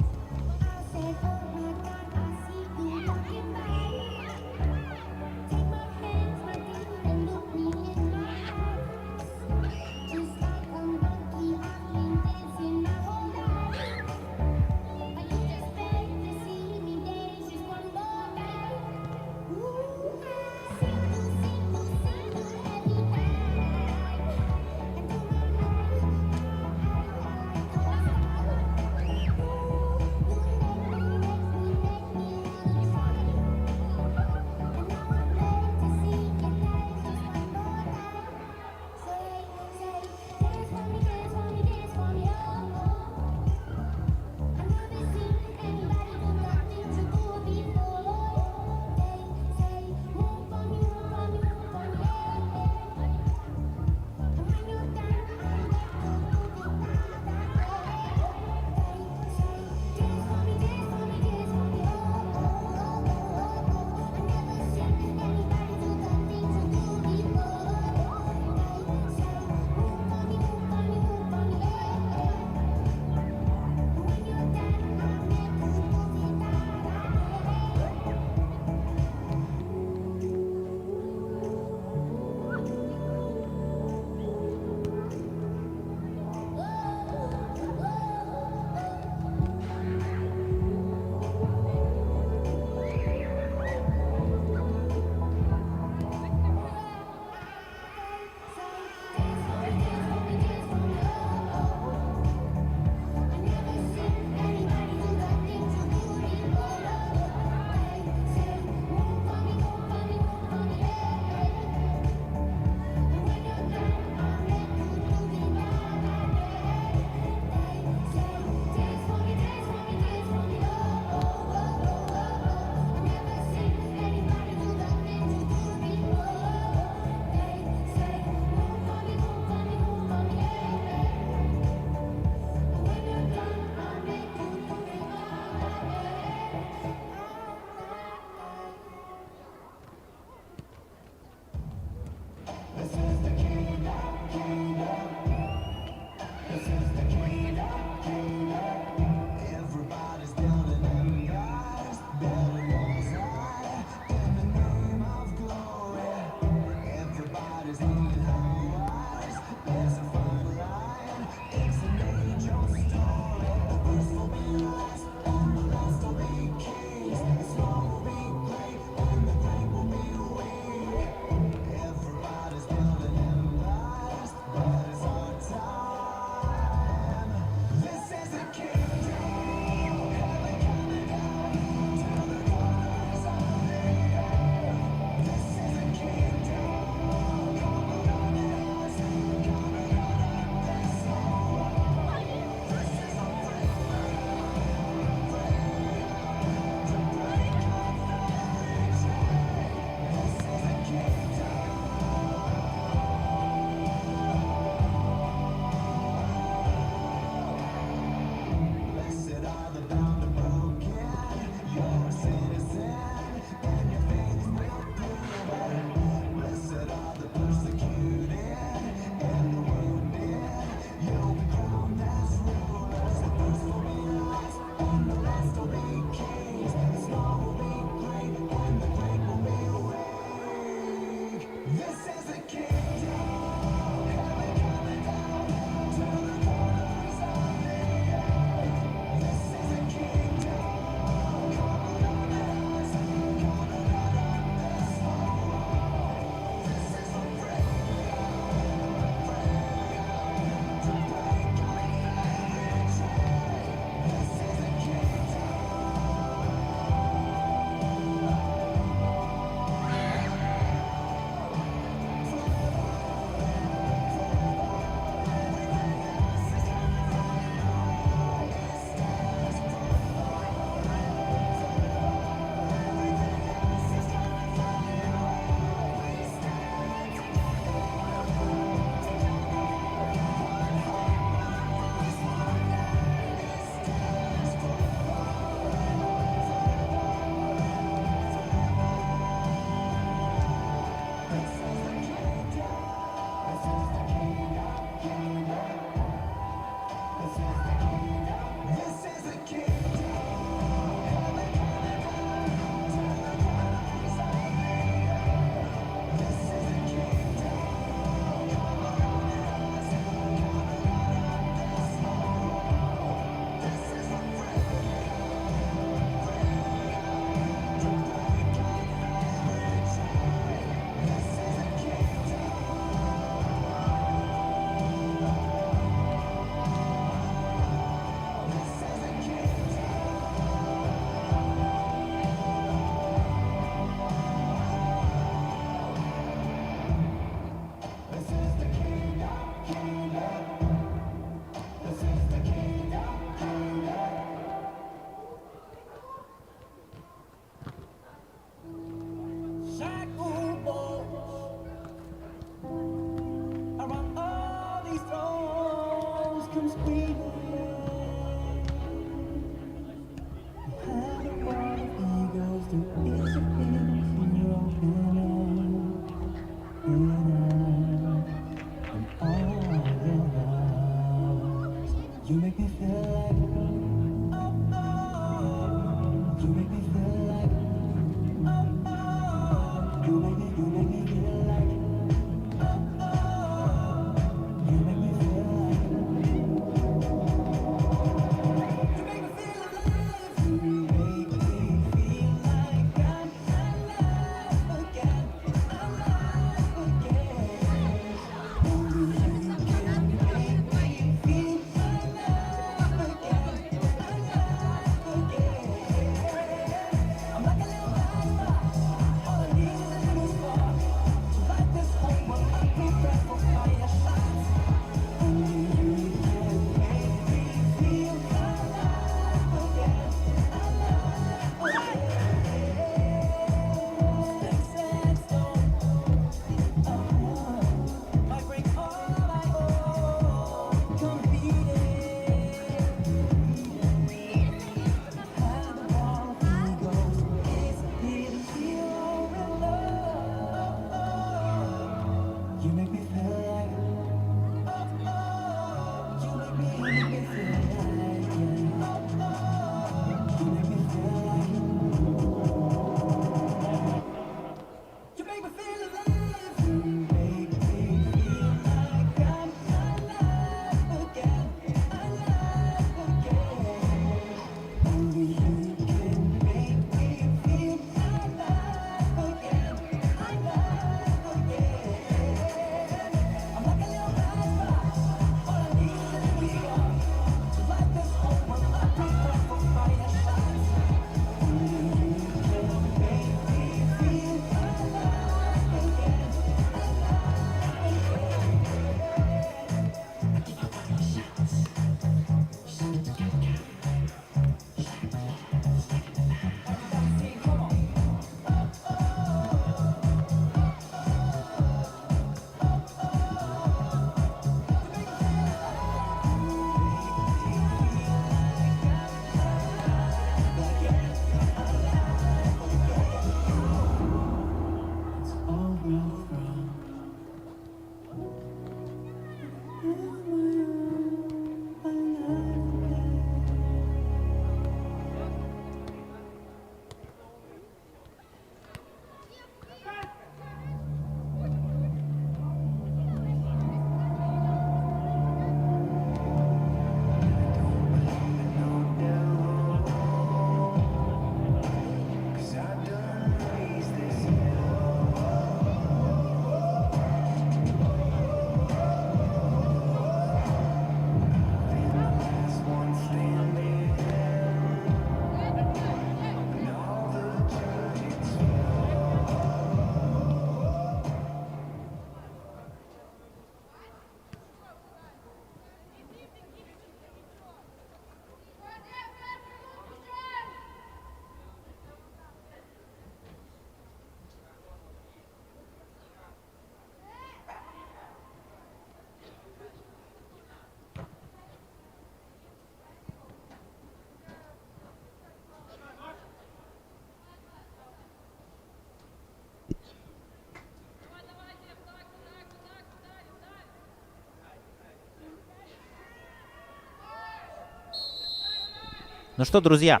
S4: Ну что, друзья,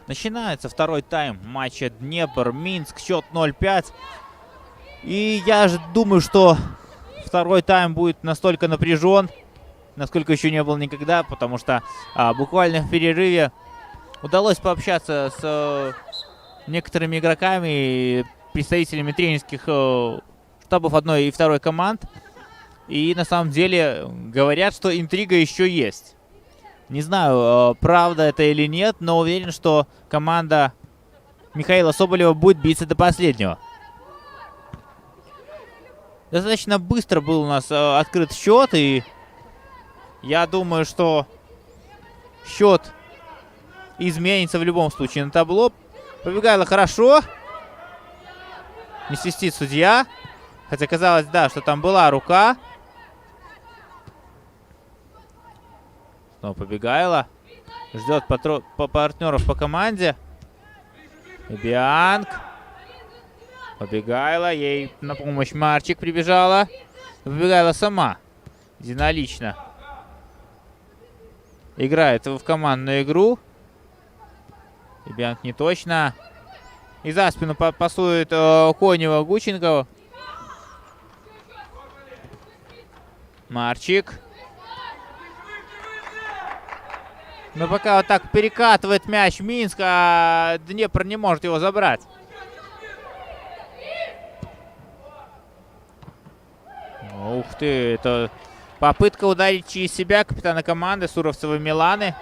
S4: начинается второй тайм матча Днепр-Минск, счет 0-5. И я же думаю, что второй тайм будет настолько напряжен, насколько еще не был никогда, потому что буквально в перерыве удалось пообщаться с некоторыми игроками и представителями тренерских штабов одной и второй команд. И на самом деле говорят, что интрига еще есть. Не знаю, правда это или нет, но уверен, что команда Михаила Соболева будет биться до последнего. Достаточно быстро был у нас открыт счет, и я думаю, что счет изменится в любом случае на табло. Побегайло хорошо. Не свистит судья. Хотя казалось, да, что там была рука. Снова Побегайло. Ждет партнеров по команде. Бианг. Побегайло. Ей на помощь Марчик прибежала. Побегайло сама. Единолично. Играет в командную игру. Бианг не точно. И за спину пасует Конева Гученкова. Марчик. Но пока вот так перекатывает мяч Минск, а Днепр не может его забрать. Ух ты, это попытка ударить через себя капитана команды Суровцева Миланы.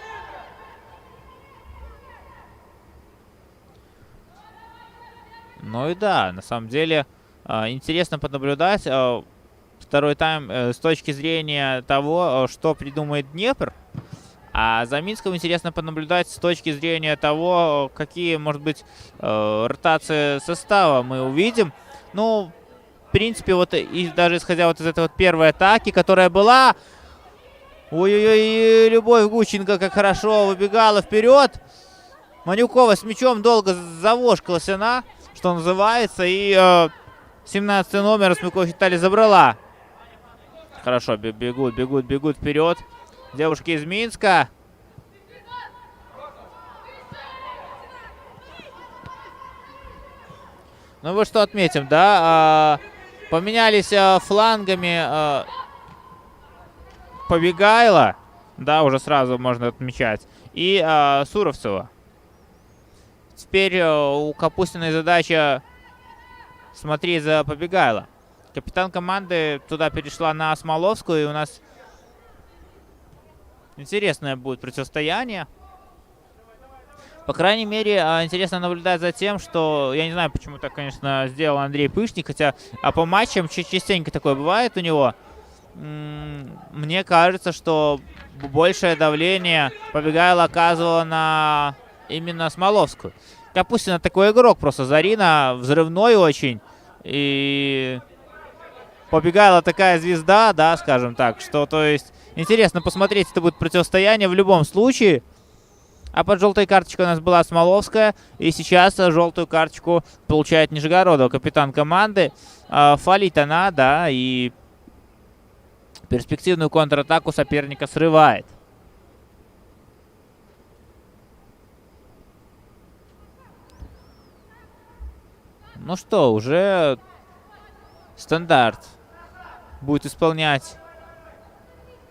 S4: Ну и да, на самом деле интересно понаблюдать второй тайм с точки зрения того, что придумает Днепр. А за Минском интересно понаблюдать с точки зрения того, какие, может быть, ротации состава мы увидим. Ну, в принципе, вот и даже исходя вот из этой вот первой атаки, которая была... Ой-ой-ой, Любовь Гученко как хорошо выбегала вперед. Манюкова с мячом долго завошкалась она, что называется, и 17-й номер Смыкова Виталий забрала. Хорошо, бегут вперед. Девушки из Минска. Ну вот что отметим, да? Поменялись флангами Побегайло. Да, уже сразу можно отмечать. И Суровцева. Теперь у Капустиной задача смотреть за Побегайло. Капитан команды туда перешла на Смоловскую, и у нас интересное будет противостояние. По крайней мере, интересно наблюдать за тем, что... Я не знаю, почему так, конечно, сделал Андрей Пышник, хотя по матчам частенько такое бывает у него. Мне кажется, что большее давление Побегайло оказывало на именно Смоловскую. Капустина такой игрок просто. Зарина взрывной очень. И Побегайло такая звезда, да, скажем так, что, то есть, интересно посмотреть, это будет противостояние в любом случае. А под желтой карточкой у нас была Смоловская. И сейчас желтую карточку получает Нижегородова, капитан команды. Фалит она, да, и перспективную контратаку соперника срывает. Ну что, уже стандарт будет исполнять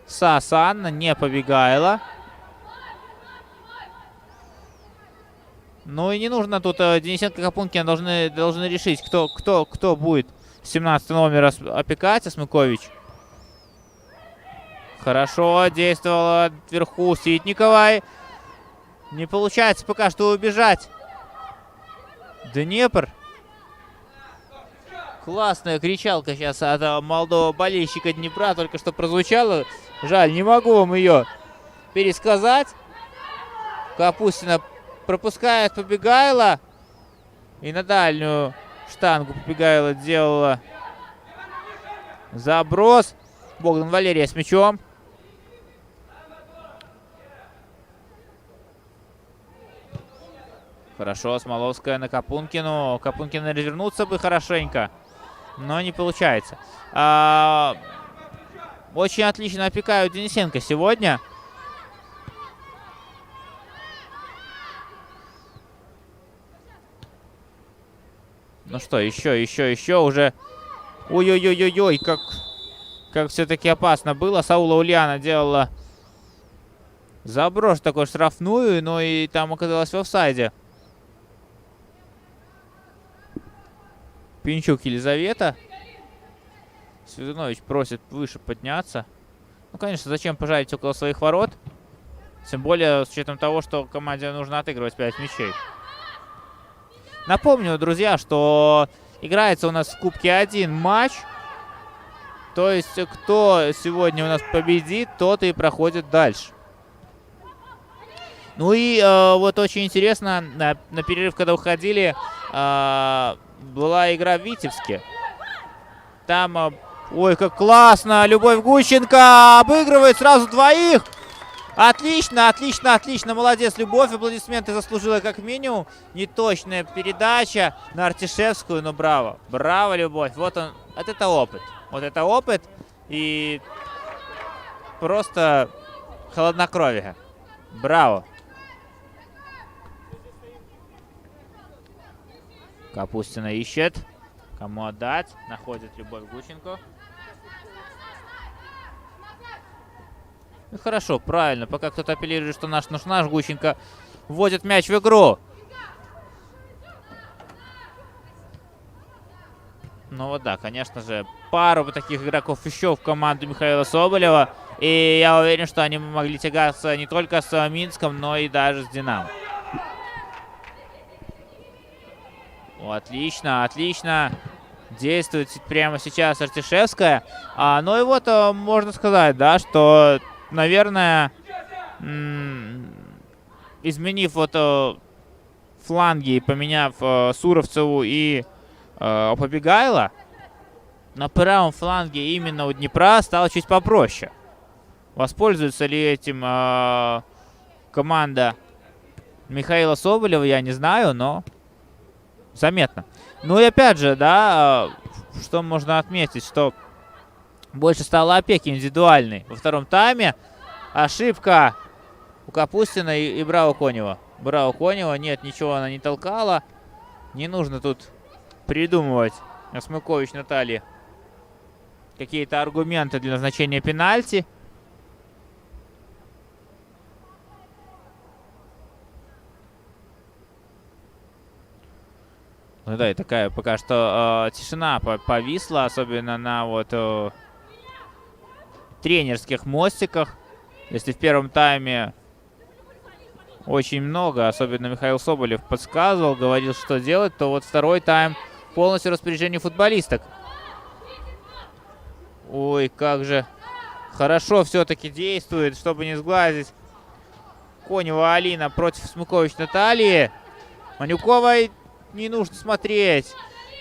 S4: Сааса, не Побегайло. Ну и не нужно тут Денисенко и Капункин должны решить, кто будет 17 номер опекать, Смыкович. Хорошо действовала вверху Ситниковой. Не получается пока что убежать. Днепр. Классная кричалка сейчас от молодого болельщика Днепра только что прозвучала. Жаль, не могу вам ее пересказать. Капустина пропускает Побегайло. И на дальнюю штангу Побегайло делала заброс. Богдан Валерия с мячом. Хорошо, Смоловская на Капункину. Капункина развернуться бы хорошенько, но не получается. Очень отлично опекают Денисенко сегодня. Ну что, еще уже. Ой-ой-ой-ой-ой, как все-таки опасно было. Асаула Ульяна делала заброш такой штрафную, но и там оказалась в офсайде. Пинчук Елизавета. Свидунович просит выше подняться. Ну, конечно, зачем пожарить около своих ворот? Тем более, с учетом того, что команде нужно отыгрывать 5 мячей. Напомню, друзья, что играется у нас в Кубке один матч. То есть, кто сегодня у нас победит, тот и проходит дальше. Ну и вот очень интересно, на перерыв, когда уходили, была игра в Витебске. Там, ой, как классно, Любовь Гущенко обыгрывает сразу двоих. Отлично, отлично, отлично, молодец, Любовь, аплодисменты заслужила как минимум. Неточная передача на Артишевскую, но браво, браво, Любовь, вот он, вот это опыт и просто холоднокровие, браво. Капустина ищет, кому отдать, находит Любовь Гущенко. Хорошо, правильно. Пока кто-то апеллирует, что наш Гущенко вводит мяч в игру. Ну вот да, конечно же, пару таких игроков еще в команду Михаила Соболева. И я уверен, что они могли тягаться не только с Минском, но и даже с Динамо. О, отлично, отлично. Действует прямо сейчас Артишевская. Ну и вот можно сказать, да, что... Наверное, изменив вот фланги и поменяв Суровцеву и Побегайло, на правом фланге именно у Днепра стало чуть попроще. Воспользуется ли этим команда Михаила Соболева, я не знаю, но заметно. Ну и опять же, да, что можно отметить, что больше стало опеки индивидуальной. Во втором тайме ошибка у Капустина и Браво Конева. Браво Конева, нет, ничего она не толкала. Не нужно тут придумывать, Смыкович Наталья, какие-то аргументы для назначения пенальти. Ну да, и такая пока что тишина повисла, особенно на вот... тренерских мостиках. Если в первом тайме очень много, особенно Михаил Соболев подсказывал, говорил, что делать, то вот второй тайм полностью распоряжение футболисток. Ой, как же хорошо все-таки действует, чтобы не сглазить. Конева Алина против Смыкович Натальи. Манюковой не нужно смотреть.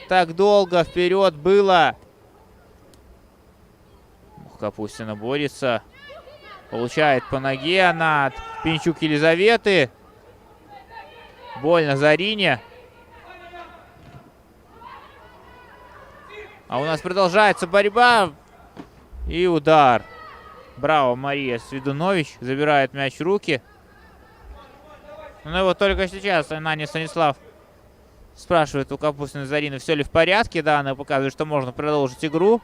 S4: Так долго вперед было. Капустина борется. Получает по ноге она от Пинчук Елизаветы. Больно Зарине. А у нас продолжается борьба. И удар. Браво, Мария Свидунович. Забирает мяч в руки. Ну и вот только сейчас Аня Станислав спрашивает у Капустиной Зарины, все ли в порядке. Да, она показывает, что можно продолжить игру.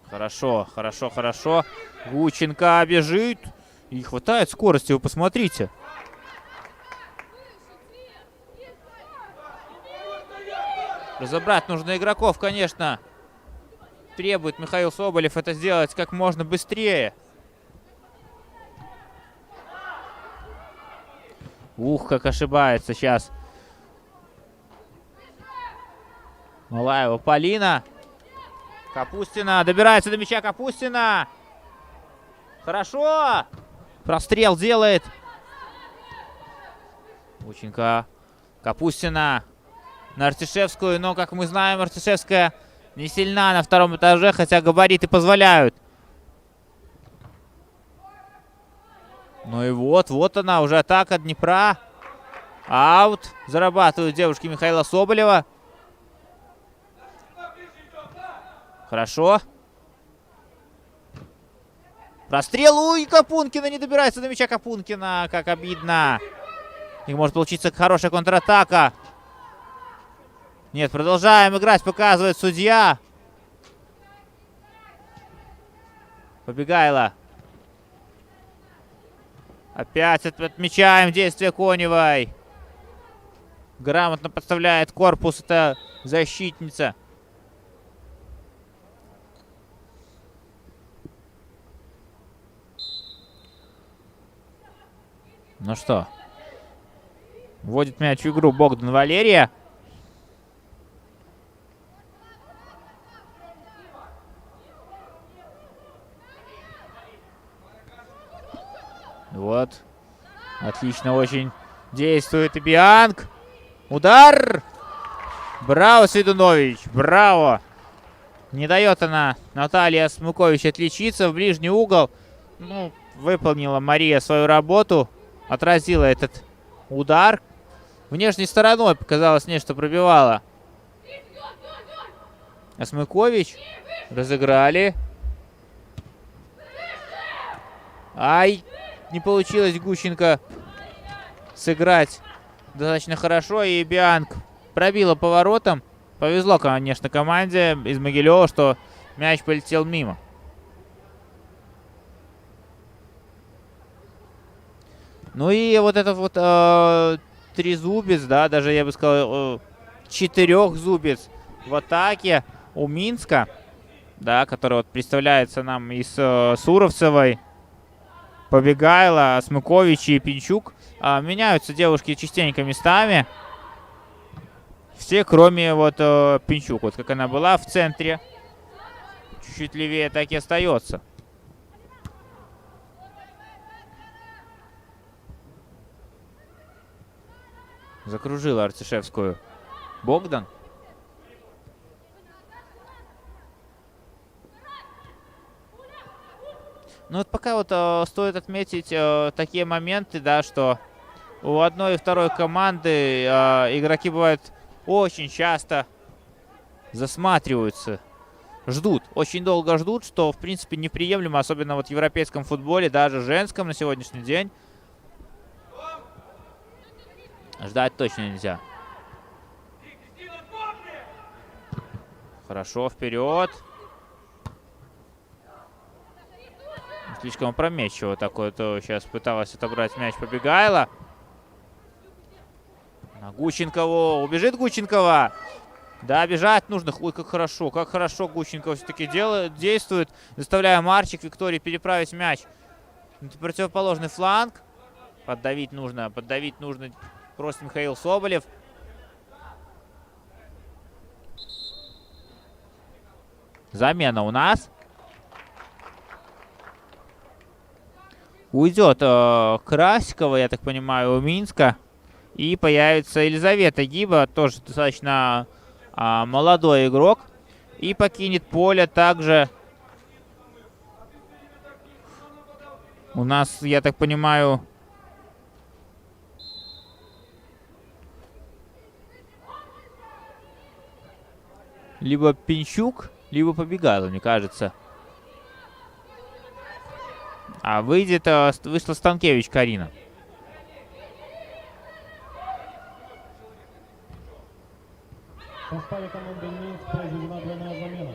S4: Хорошо, хорошо, хорошо. Гученко бежит. И хватает скорости, вы посмотрите. Разобрать нужно игроков, конечно. Требует Михаил Соболев это сделать как можно быстрее. Ух, как ошибается сейчас. Малаева Полина. Капустина. Добирается до мяча Капустина. Хорошо. Прострел делает. Гученко. Капустина. На Артишевскую. Но, как мы знаем, Артишевская не сильна на втором этаже, хотя габариты позволяют. Ну и вот она, уже атака Днепра. Аут. Зарабатывают девушки Михаила Соболева. Хорошо. Прострел. Ой, Капункина не добирается до мяча Капункина. Как обидно. И может получиться хорошая контратака. Нет, продолжаем играть, показывает судья. Побегайло. Опять отмечаем действие Коневой. Грамотно подставляет корпус. Это защитница. Ну что? Вводит мяч в игру Богдан Валерия. Вот. Отлично очень действует и Бианг. Удар! Браво, Свидунович, браво! Не дает она Наталья Смукович отличиться в ближний угол. Ну, выполнила Мария свою работу. Отразила этот удар. Внешней стороной показалось нечто пробивало. Смукович разыграли. Ай! Не получилось Гущенко сыграть достаточно хорошо. И Бианг пробила поворотом. Повезло, конечно, команде из Могилева, что мяч полетел мимо. Ну и вот этот вот трезубец, да, даже я бы сказал четырехзубец в атаке у Минска, да, который вот представляется нам из Суровцевой. Побегайло, Смыкович и Пинчук. Меняются девушки частенько местами. Все, кроме вот Пинчук. Вот как она была в центре. Чуть-чуть левее, так и остается. Закружила Артишевскую Богдан. Ну вот пока вот стоит отметить такие моменты, да, что у одной и второй команды игроки бывают очень часто засматриваются, ждут, очень долго ждут, что в принципе неприемлемо, особенно вот в европейском футболе, даже женском на сегодняшний день. Ждать точно нельзя. Хорошо, вперед. Слишком опрометчиво такое, то сейчас пыталась отобрать мяч Побегайло. На Гущенкову. Убежит Гущенкова. Да, бежать нужно. Ой, как хорошо Гущенкова все-таки действует, заставляя Марчик Виктории переправить мяч на противоположный фланг. Поддавить нужно, просит Михаил Соболев. Замена у нас. Уйдет Красикова, я так понимаю, у Минска. И появится Елизавета Гиба, тоже достаточно молодой игрок. И покинет поле также у нас, я так понимаю, либо Пинчук, либо Побегайло, мне кажется. А вышла Станкевич Карина.
S1: В составе команды Минск произведена двойная замена.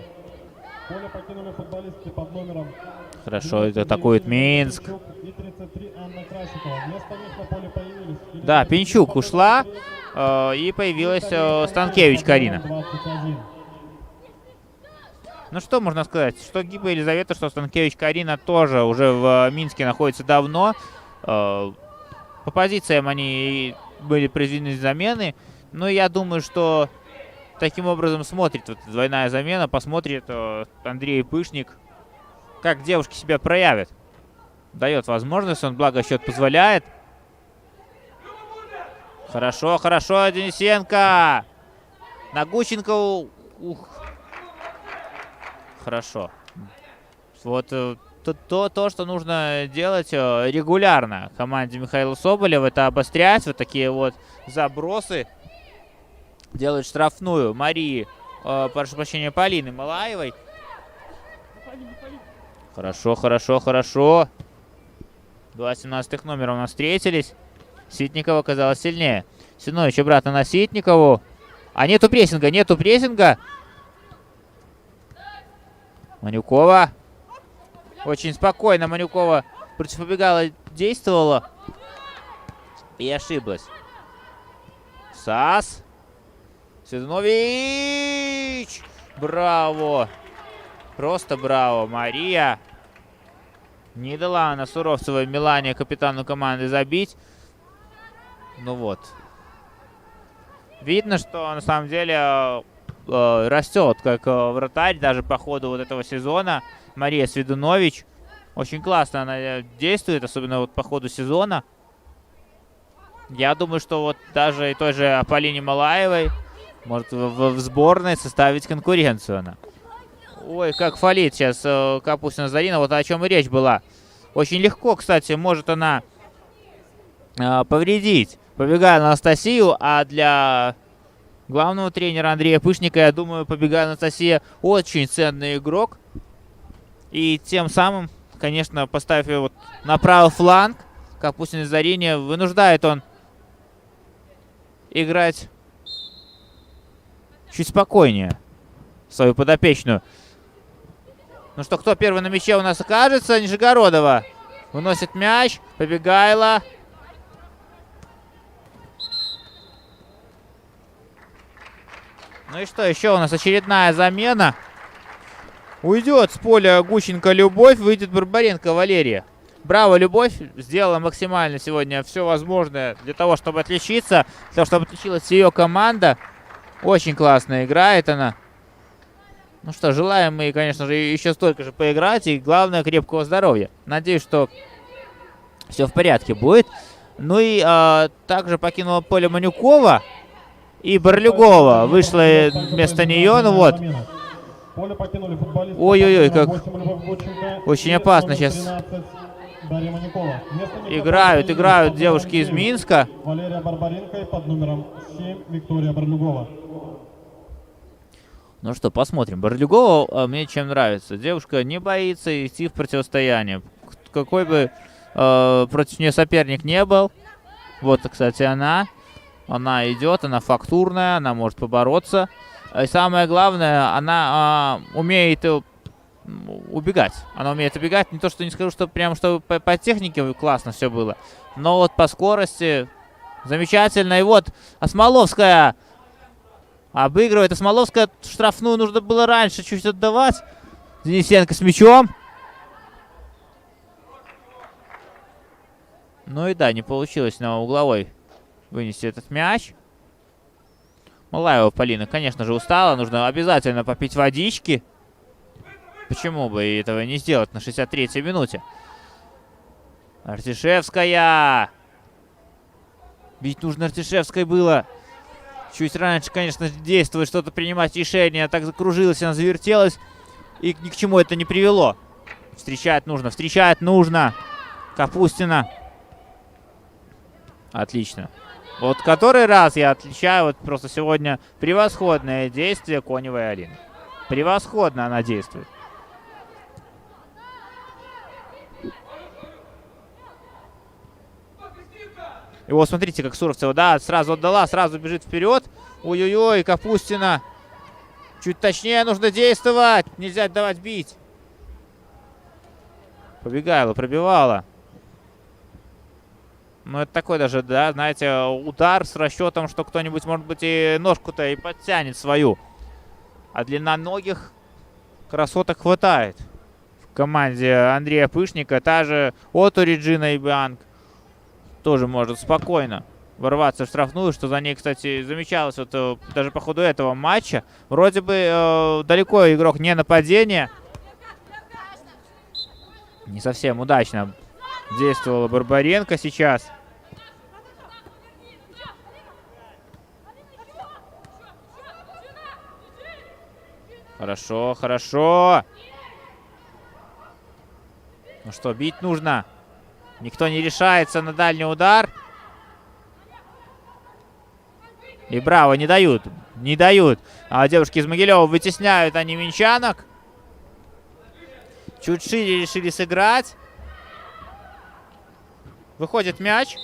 S1: Поле покинули футболистки под номером.
S4: Хорошо, это атакует Минск.
S1: И 33 Анна Красикова. Вместо них на поле появились.
S4: Да, Пинчук ушла, и появилась Станкевич Карина.
S1: 21.
S4: Ну что можно сказать, что Гиба Елизавета, что Станкевич Карина тоже уже в Минске находится давно. По позициям они были произведены замены. Но я думаю, что таким образом смотрит вот двойная замена, посмотрит Андрей Пышник, как девушки себя проявят. Дает возможность, он благо счет позволяет. Хорошо, Денисенко. На Гущенкову. Ух. Хорошо. Вот то, что нужно делать регулярно команде Михаила Соболева, это обострять вот такие вот забросы. Делать штрафную Марии, прошу прощения, Полины Малаевой. Хорошо, хорошо, хорошо. Два 17-х номера у нас встретились. Ситникова оказалась сильнее. Синович обратно на Ситникову. А нету прессинга, нету прессинга. Манюкова. Очень спокойно Манюкова против побегала, действовала. И ошиблась. САС. Сидунович. Браво. Просто браво. Мария. Не дала она Суровцевой Милане, капитану команды, забить. Ну вот. Видно, что на самом деле растет как вратарь даже по ходу вот этого сезона. Мария Свидунович. Очень классно она действует, особенно вот по ходу сезона. Я думаю, что вот даже и той же Аполлине Малаевой может в сборной составить конкуренцию она. Ой, как фалит сейчас Капустина Зарина. Вот о чем и речь была. Очень легко, кстати, может она повредить Побегая Анастасию, а для главного тренера Андрея Пышника, я думаю, Побегая Анастасия очень ценный игрок. И тем самым, конечно, поставив ее вот на правый фланг, Капустиной Зарине, вынуждает он играть чуть спокойнее свою подопечную. Ну что, кто первый на мяче у нас окажется? Нижегородова выносит мяч. Побегайла. Ну и что, еще у нас очередная замена. Уйдет с поля Гущенко Любовь, выйдет Барбаренко Валерия. Браво, Любовь. Сделала максимально сегодня все возможное для того, чтобы отличиться. Для того, чтобы отличилась ее команда. Очень классно играет она. Ну что, желаем мы, конечно же, еще столько же поиграть. И главное, крепкого здоровья. Надеюсь, что все в порядке будет. Ну и также покинула поле Манюкова. И Борлюгова вышла вместо нее. Ну вот. Ой-ой-ой, как очень опасно сейчас. Играют девушки из Минска.
S1: Валерия Барбаренко и под номером 7 Виктория Борлюгова.
S4: Ну что, посмотрим. Борлюгова мне чем нравится. Девушка не боится идти в противостояние. Какой бы против нее соперник не был. Вот, кстати, она. Она идет, она фактурная, она может побороться. И самое главное, она умеет убегать. Она умеет убегать. Не то, что не скажу, что прям что по технике классно все было. Но вот по скорости замечательно. И вот Осмоловская обыгрывает. Осмоловская штрафную нужно было раньше чуть отдавать. Денисенко с мячом. Ну и да, не получилось на угловой вынести этот мяч. Малаева Полина, конечно же, устала. Нужно обязательно попить водички. Почему бы этого не сделать на 63-й минуте? Артишевская. Ведь нужно Артишевской было чуть раньше, конечно, действовать, что-то принимать решение. Так закружилась, она завертелась. И ни к чему это не привело. Встречать нужно, встречать нужно. Капустина. Отлично. Вот который раз я отличаю, вот просто сегодня превосходное действие Коневой Алины. Превосходно она действует. И вот смотрите, как Суровцева, да, сразу отдала, сразу бежит вперед. Ой-ой-ой, Капустина. Чуть точнее нужно действовать. Нельзя давать бить. Побегайла, пробивала. Ну, это такой даже, да, знаете, удар с расчетом, что кто-нибудь, может быть, и ножку-то и подтянет свою. А длинноногих красоток хватает в команде Андрея Пышника. Та же Отто Реджина Ибианг тоже может спокойно ворваться в штрафную, что за ней, кстати, замечалось вот даже по ходу этого матча. Вроде бы далеко игрок не нападение. Не совсем удачно действовала Барбаренко сейчас. Хорошо, хорошо. Ну что, бить нужно. Никто не решается на дальний удар. И браво, не дают. Не дают. А девушки из Могилева вытесняют они минчанок. Чуть шире решили сыграть. Выходит мяч.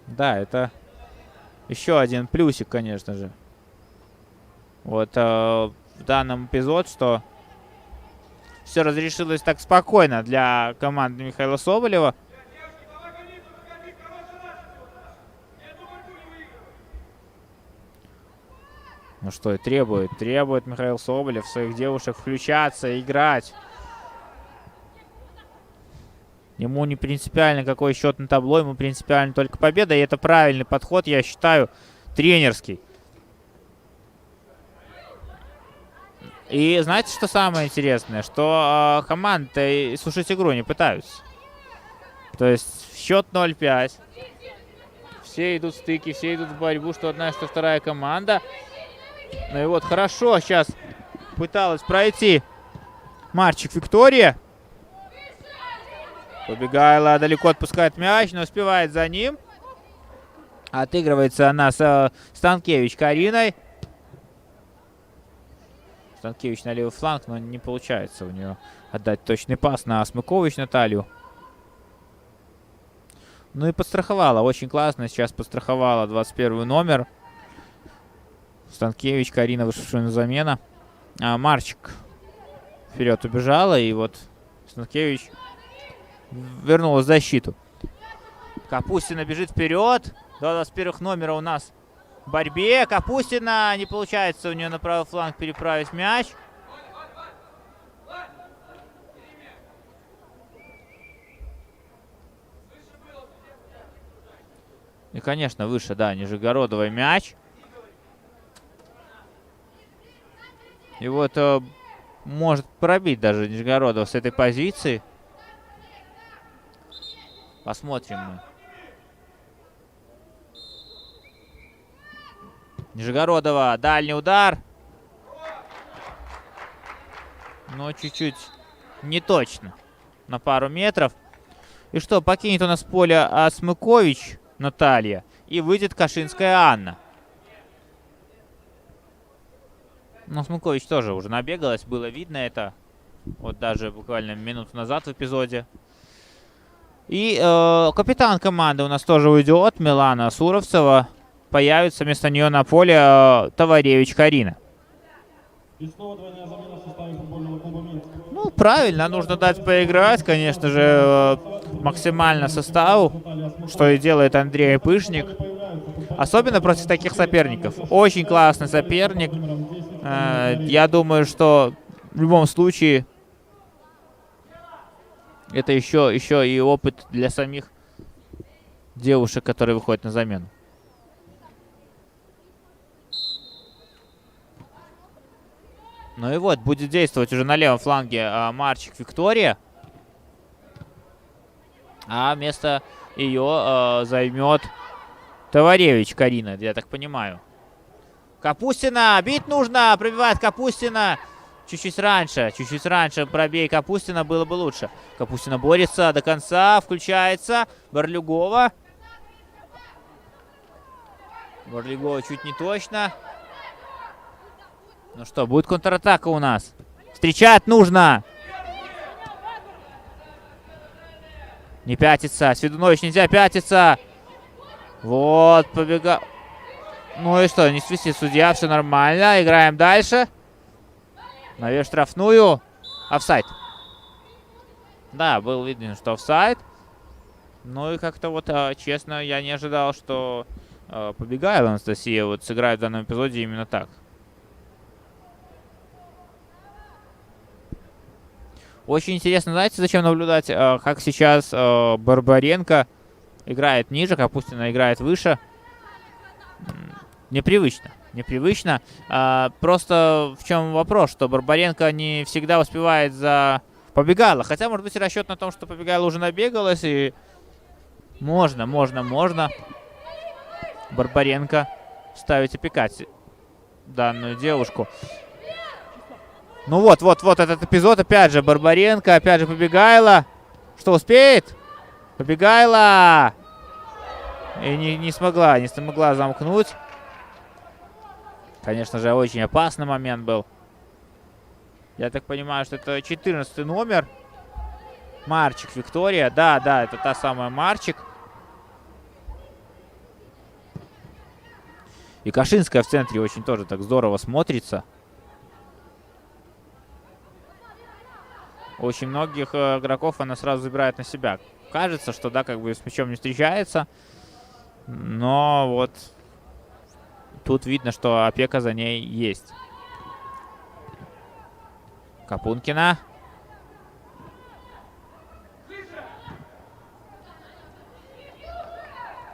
S4: Да, это еще один плюсик, конечно же. Вот в данном эпизоде, что все разрешилось так спокойно для команды Михаила Соболева. Ну что, и требует Михаил Соболев своих девушек включаться, играть. Ему не принципиально, какой счет на табло, ему принципиально только победа. И это правильный подход, я считаю, тренерский. И знаете, что самое интересное? Что команды сушить игру не пытаются. То есть счет 0-5. Все идут в стыки, все идут в борьбу, что одна, что вторая команда. Ну и вот хорошо сейчас пыталась пройти Марчик Виктория. Побегайла далеко отпускает мяч, но успевает за ним. Отыгрывается она с Станкевич Кариной. Станкевич на левый фланг, но не получается у нее отдать точный пас на Смыкович Наталью. Ну и подстраховала, очень классно сейчас подстраховала 21 номер. Станкевич Карина, вышедшая на замена. Марчик вперед убежала, и вот Станкевич вернула защиту. Капустина бежит вперед. До 21 номера у нас в борьбе. Капустина, не получается у нее на правый фланг переправить мяч. И, конечно, выше, да, Нижегородова мяч. И вот может пробить даже Нижегородова с этой позиции. Посмотрим мы. Нижегородова, дальний удар. Но чуть-чуть не точно. На пару метров. И что, покинет у нас поле Смыкович Наталья. И выйдет Кашинская Анна. Но Смыкович тоже уже набегалась. Было видно это. Вот даже буквально минуту назад в эпизоде. И капитан команды у нас тоже уйдет. Милана Суровцева. Появится вместо нее на поле Товаревич Карина.
S1: И снова двойная замена в составе футбольного клуба Минск.
S4: Ну, правильно, нужно дать поиграть, конечно же, максимально составу, что и делает Андрей Пышник. Особенно против таких соперников. Очень классный соперник. Я думаю, что в любом случае это еще и опыт для самих девушек, которые выходят на замену. Ну и вот, будет действовать уже на левом фланге Марчик Виктория. А вместо ее займет Товаревич Карина, я так понимаю. Капустина, бить нужно, пробивает Капустина. Чуть-чуть раньше пробей Капустина, было бы лучше. Капустина борется до конца, включается. Борлюгова. Борлюгова чуть не точно. Ну что, будет контратака у нас. Встречать нужно. Не пятится. Сведунович, нельзя пятиться. Вот, побегал. Ну и что, не свистит судья, все нормально. Играем дальше. Наверх штрафную. Офсайд. Да, был виден, что офсайд. Ну и как-то вот, честно, я не ожидал, что Побегайла Анастасия вот сыграет в данном эпизоде именно так. Очень интересно, знаете, зачем наблюдать, как сейчас Барбаренко играет ниже, Капустина играет выше. Непривычно. Непривычно. Просто в чем вопрос, что Барбаренко не всегда успевает за Побегайла. Хотя, может быть, расчет на том, что Побегайла уже набегалась, и можно Барбаренко ставить опекать данную девушку. Ну вот этот эпизод, опять же, Барбаренко, опять же Побегайла. Что, успеет? Побегайла! И не смогла замкнуть. Конечно же, очень опасный момент был. Я так понимаю, что это 14 номер. Марчик Виктория. Да, это та самая Марчик. И Кашинская в центре очень тоже так здорово смотрится. Очень многих игроков она сразу забирает на себя. Кажется, что да, как бы с мячом не встречается. Но вот тут видно, что опека за ней есть. Капункина.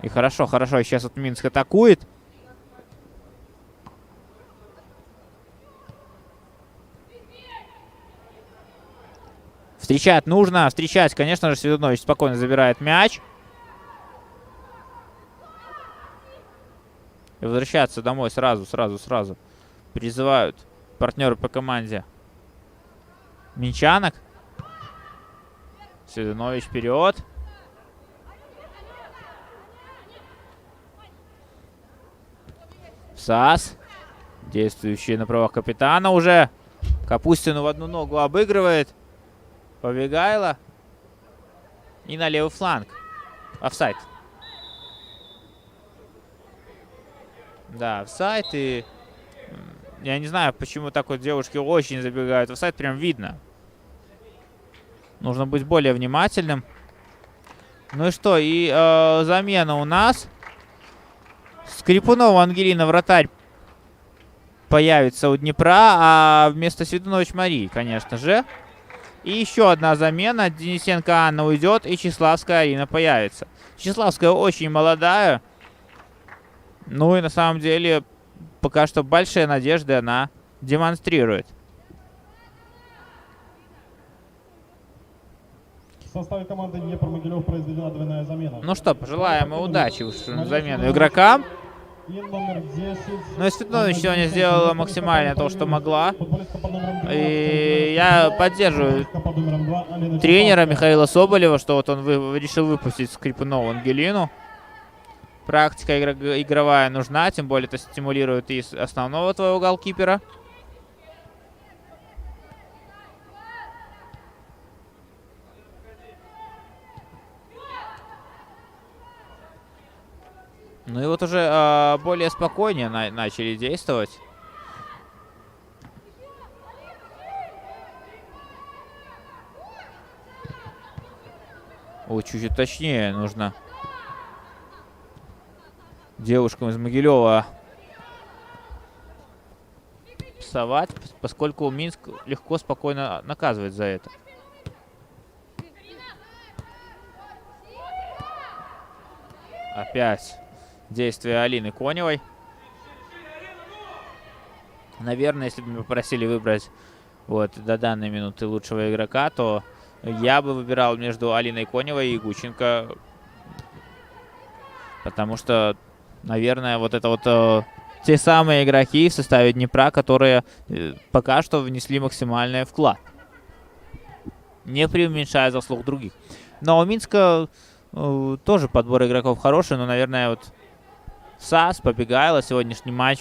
S4: И хорошо. Сейчас вот Минск атакует. Встречать нужно. Встречать, конечно же, Светунович спокойно забирает мяч. И возвращаться домой сразу. Призывают партнеры по команде минчанок. Светунович вперед. САС. Действующий на правах капитана уже. Капустину в одну ногу обыгрывает. Побегайло. И на левый фланг. Офсайд. Да, офсайд. И я не знаю, почему так вот девушки очень забегают. Офсайд прям видно. Нужно быть более внимательным. Ну и что? И замена у нас. Скрипунова Ангелина, вратарь, появится у Днепра, а вместо Светунович Марии, конечно же. И еще одна замена. Денисенко Анна уйдет, и Числавская Арина появится. Числавская очень молодая. Ну и на самом деле пока что большие надежды она демонстрирует.
S1: В составе команды Днепр-Могилев произведена двойная замена.
S4: Ну что, пожелаем удачи в замену игрокам.
S1: И номер 10.
S4: Ну и Светунович сегодня сделала максимально то, что могла. И я поддерживаю тренера Михаила Соболева, что вот он решил выпустить Скрипунову Ангелину. Практика игровая нужна, тем более это стимулирует и основного твоего голкипера. Ну и вот уже более спокойнее начали действовать. Ой, чуть-чуть точнее нужно девушкам из Могилева псовать, поскольку Минск легко, спокойно наказывает за это. Опять действия Алины Коневой. Наверное, если бы меня попросили выбрать вот до данной минуты лучшего игрока, то я бы выбирал между Алиной Коневой и Гученко. Потому что, наверное, вот это вот те самые игроки в составе Днепра, которые пока что внесли максимальный вклад, не преуменьшая заслуг других. Но у Минска тоже подбор игроков хороший, но, наверное, вот САС, Побегайло сегодняшний матч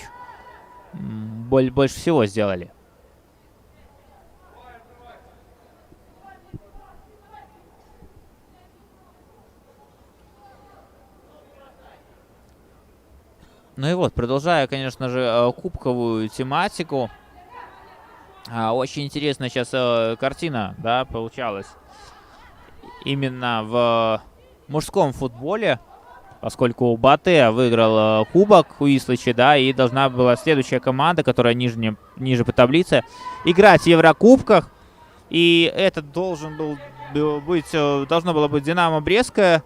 S4: больше всего сделали. Ну и вот, продолжая, конечно же, кубковую тематику. Очень интересная сейчас картина, да, получалась именно в мужском футболе, поскольку Батэ выиграл кубок у Ислыча, да, и должна была следующая команда, которая ниже по таблице, играть в Еврокубках. И это должно было быть Динамо Брестская,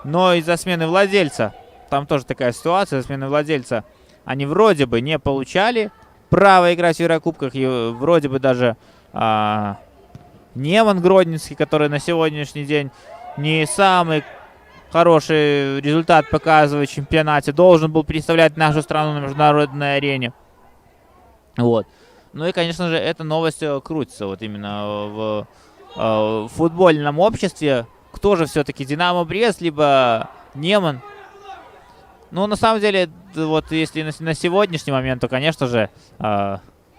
S4: но из-за смены владельца, там тоже такая ситуация, из-за смены владельца, они вроде бы не получали право играть в Еврокубках, и вроде бы даже Неман Гродненский, который на сегодняшний день не самый хороший результат показывает в чемпионате, должен был представлять нашу страну на международной арене. Вот. Ну и, конечно же, эта новость крутится вот именно в футбольном обществе. Кто же все-таки, Динамо Брест, либо Неман? Ну, на самом деле, вот если на сегодняшний момент, то, конечно же,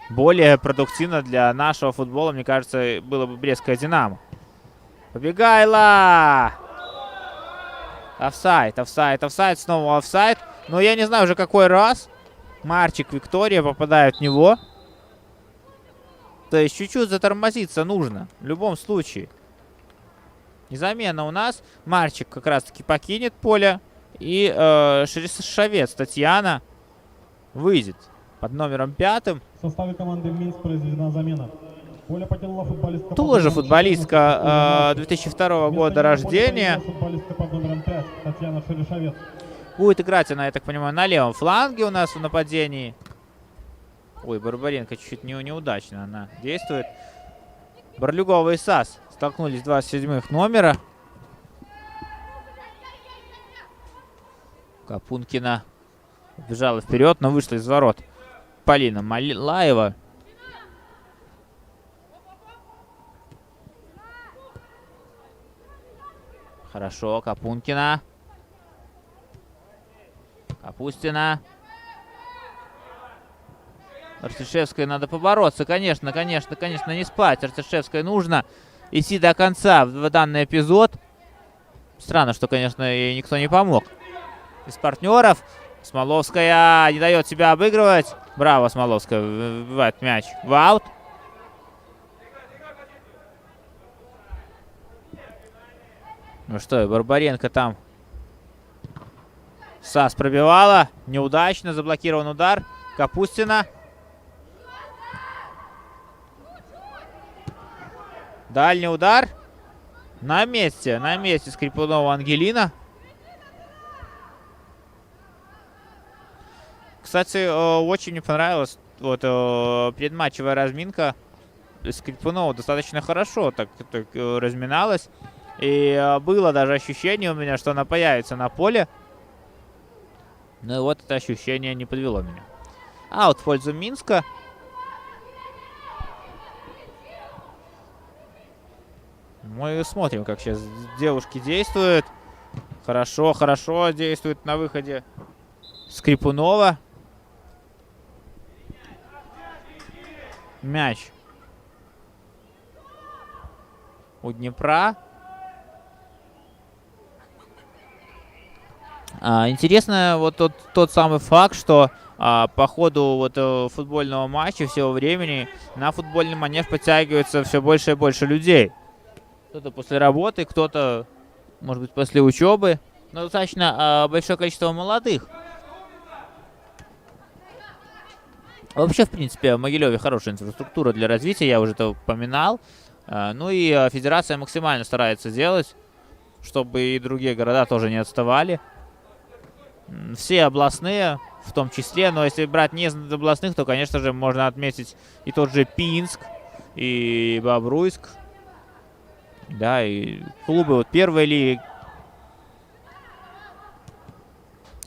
S4: более продуктивно для нашего футбола, мне кажется, было бы Брестское «Динамо». Побегайла! Офсайд, офсайд, офсайд, снова офсайд. Но я не знаю уже какой раз. Марчик, Виктория попадают в него. То есть чуть-чуть затормозиться нужно. В любом случае. И замена у нас. Марчик как раз-таки покинет поле. И Шавец Татьяна выйдет под номером 5.
S1: В составе команды Минск произведена замена. Поле покинула футболистка.
S4: Тоже
S1: под номером
S4: футболистка
S1: 14,
S4: 2002
S1: Вместо
S4: года
S1: нее
S4: рождения.
S1: поле покинула футболистка под номером 5 Татьяна Шерешовец.
S4: Будет играть она, я так понимаю, на левом фланге у нас в нападении. Ой, Барбаренко чуть-чуть неудачно она действует. Барлюгова и САС столкнулись 27-х номера. Капункина бежала вперед, но вышла из ворот. Полина Малаева. Хорошо, Капункина. Капустина. Артишевской надо побороться, конечно, не спать. Артишевской нужно идти до конца в данный эпизод. Странно, что, конечно, ей никто не помог. Из партнеров Смоловская не дает себя обыгрывать. Браво, Смоловская, выбивает мяч в аут. Ну что, и Барбаренко там. САС пробивала. Неудачно. Заблокирован удар. Капустина. Дальний удар. На месте. На месте Скрипунова Ангелина. Кстати, очень мне понравилась вот предматчевая разминка. Скрипунова достаточно хорошо так разминалась. И было даже ощущение у меня, что она появится на поле. Ну и вот это ощущение не подвело меня. Аут в пользу Минска. Мы смотрим, как сейчас девушки действуют. Хорошо, хорошо действует на выходе Скрипунова. Мяч у Днепра. Интересно вот тот самый факт, что по ходу вот футбольного матча всего времени на футбольный манеж подтягивается все больше и больше людей. Кто-то после работы, кто-то, может быть, после учебы. Но достаточно большое количество молодых. Вообще, в принципе, в Могилеве хорошая инфраструктура для развития, я уже это упоминал. Ну и федерация максимально старается делать, чтобы и другие города тоже не отставали. Все областные в том числе, но если брать не из областных, то, конечно же, можно отметить и тот же Пинск, и Бобруйск. Да, и клубы вот первой лиги.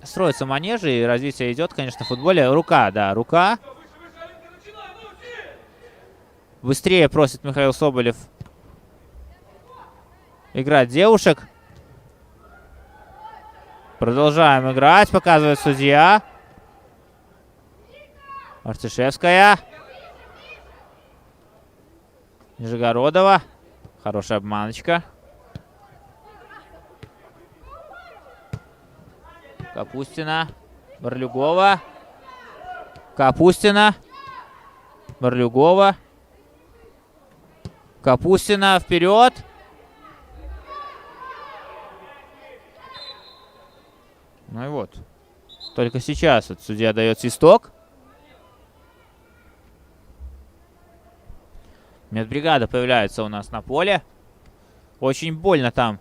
S4: Строятся манежи, и развитие идет, конечно, в футболе. Рука, да, рука. Быстрее просит Михаил Соболев играть девушек. Продолжаем играть, показывает судья. Артишевская. Нижегородова. Хорошая обманочка. Капустина. Барлюгова. Капустина. Барлюгова. Капустина вперед. Ну и вот. Только сейчас вот судья дает свисток. Медбригада появляется у нас на поле. Очень больно там.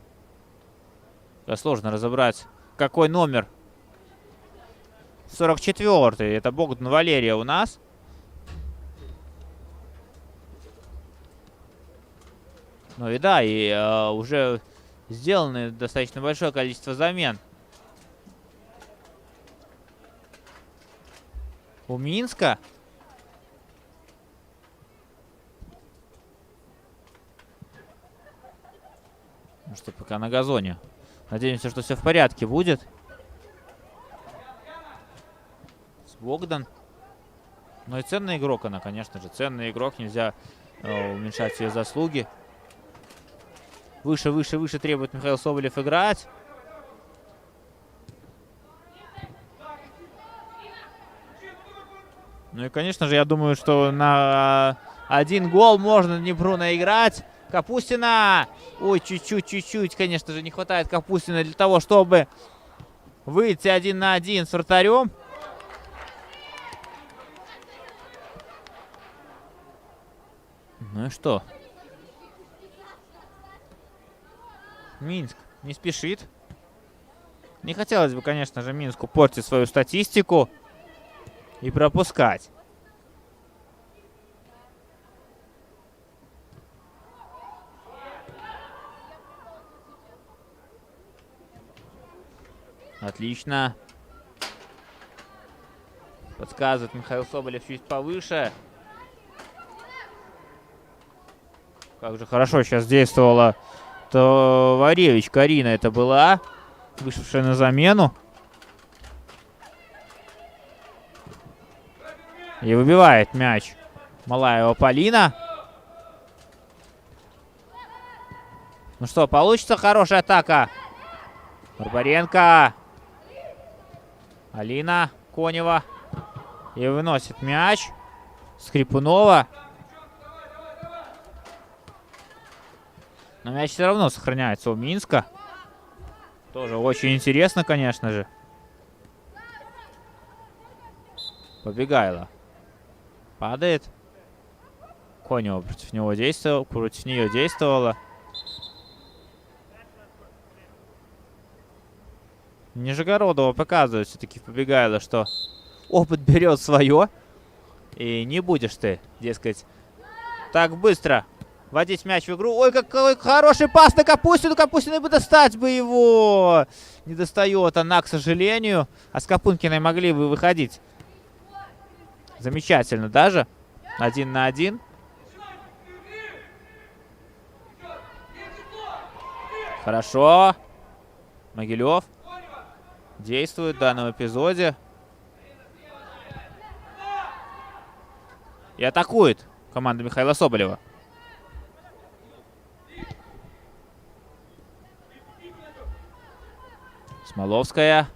S4: Сложно разобрать, какой номер. 44-й. Это Богдан Валерия у нас. Ну и да, и уже сделано достаточно большое количество замен. У Минска. Ну что, пока на газоне. Надеемся, что все в порядке будет. Богдан. Ну и ценный игрок она, конечно же. Ценный игрок, нельзя уменьшать ее заслуги. Выше, выше, выше требует Михаил Соболев играть. Ну и, конечно же, я думаю, что на 1 гол можно Днепру наиграть. Капустина! Ой, чуть-чуть, конечно же, не хватает Капустина для того, чтобы выйти 1 на 1 с вратарем. Ну и что? Минск не спешит. Не хотелось бы, конечно же, Минску портить свою статистику и пропускать. Отлично. Подсказывает Михаил Соболев чуть повыше. Как же хорошо сейчас действовала Товаревич. Карина это была, вышедшая на замену. И выбивает мяч Малаева Полина. Ну что, получится хорошая атака. Барбаренко. Алина Конева. И выносит мяч. Скрипунова. Но мяч все равно сохраняется у Минска. Тоже очень интересно, конечно же. Побегайло. Падает. Конева против нее действовала. Нижегородова показывает все-таки Побегайло, что опыт берет свое. И не будешь ты, дескать, так быстро вводить мяч в игру. Ой, какой хороший пас на Капустину. Капустиной бы достать бы его. Не достает она, к сожалению. А с Капункиной могли бы выходить. Замечательно даже. 1 на 1. Хорошо. Могилев действует в данном эпизоде. И атакует команда Михаила Соболева. Смоловская.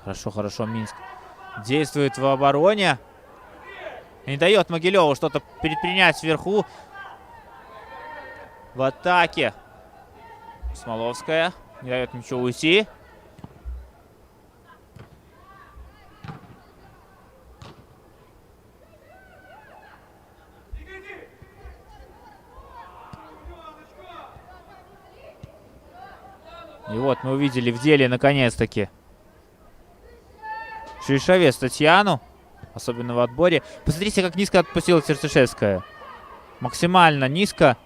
S4: Хорошо, хорошо, Минск действует в обороне. Не дает Могилеву что-то предпринять сверху. В атаке Смоловская. Не дает ничего уйти. И вот мы увидели в деле наконец-таки Шишовец Татьяну. Особенно в отборе. Посмотрите, как низко отпустила Церцишевская. Максимально низко.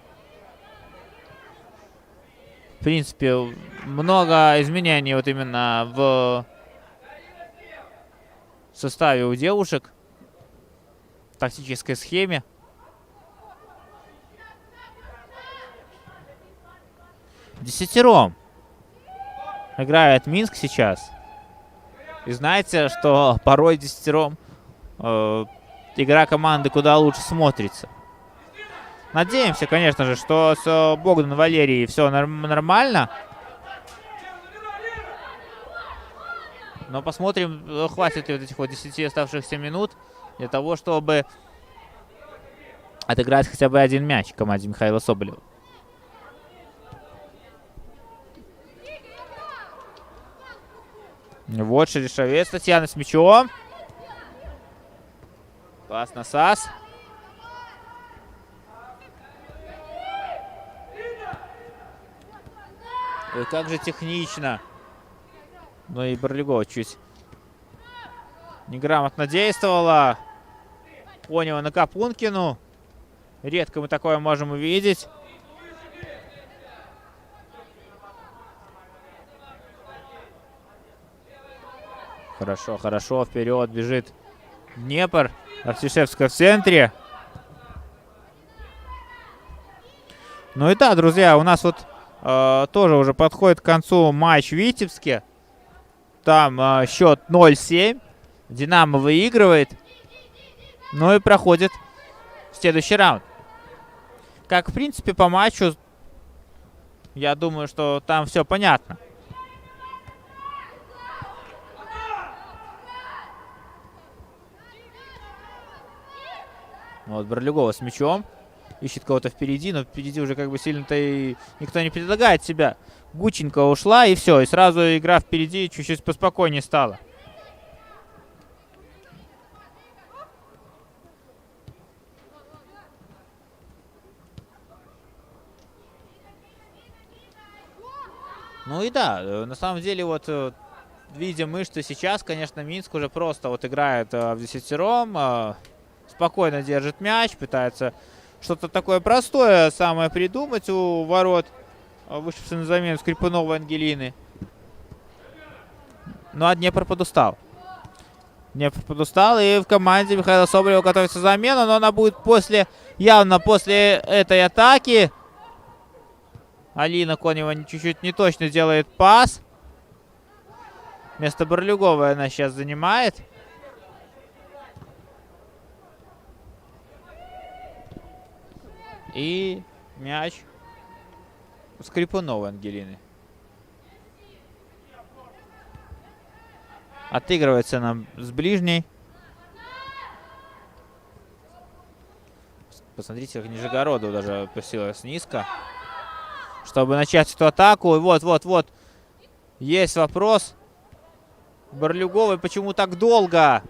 S4: В принципе, много изменений вот именно в составе у девушек. В тактической схеме. Десятером играет Минск сейчас. И знаете, что порой десятером игра команды куда лучше смотрится. Надеемся, конечно же, что с Богданом Валерией все нормально. Но посмотрим, хватит ли вот этих вот 10 оставшихся минут для того, чтобы отыграть хотя бы 1 мяч команде Михаила Соболева. Вот Шеришовец Татьяна с мячом. Пас на САС. Ой, как же технично. Ну и Барлюгова чуть неграмотно действовала. Конева на Капункину. Редко мы такое можем увидеть. Хорошо, хорошо. Вперед бежит Днепр. Артишевская в центре. Ну и да, друзья, у нас вот тоже уже подходит к концу матч в Витебске. Там счет 0-7. Динамо выигрывает. Ну и проходит следующий раунд. Как, в принципе, по матчу, я думаю, что там все понятно. Вот Борлюгова с мячом. Ищет кого-то впереди, но впереди уже как бы сильно-то и никто не предлагает себя. Гученко ушла, и все. И сразу игра впереди чуть-чуть поспокойнее стала. Ну и да, на самом деле вот видя мы, что сейчас, конечно, Минск уже просто вот играет в десятером, спокойно держит мяч, пытается что-то такое простое самое придумать у ворот, вышедшей на замену Скрипунова Ангелины. Ну а Днепр подустал. Днепр подустал, и в команде Михаила Соболева готовится замена, но она будет явно после этой атаки. Алина Конева чуть-чуть не точно делает пас. Место Борлюговой она сейчас занимает. И мяч у Скрипуновой Ангелины. Отыгрывается нам с ближней. Посмотрите, как Нижегородова даже опустилась низко, чтобы начать эту атаку. И вот. Есть вопрос. Борлюговой почему так долго?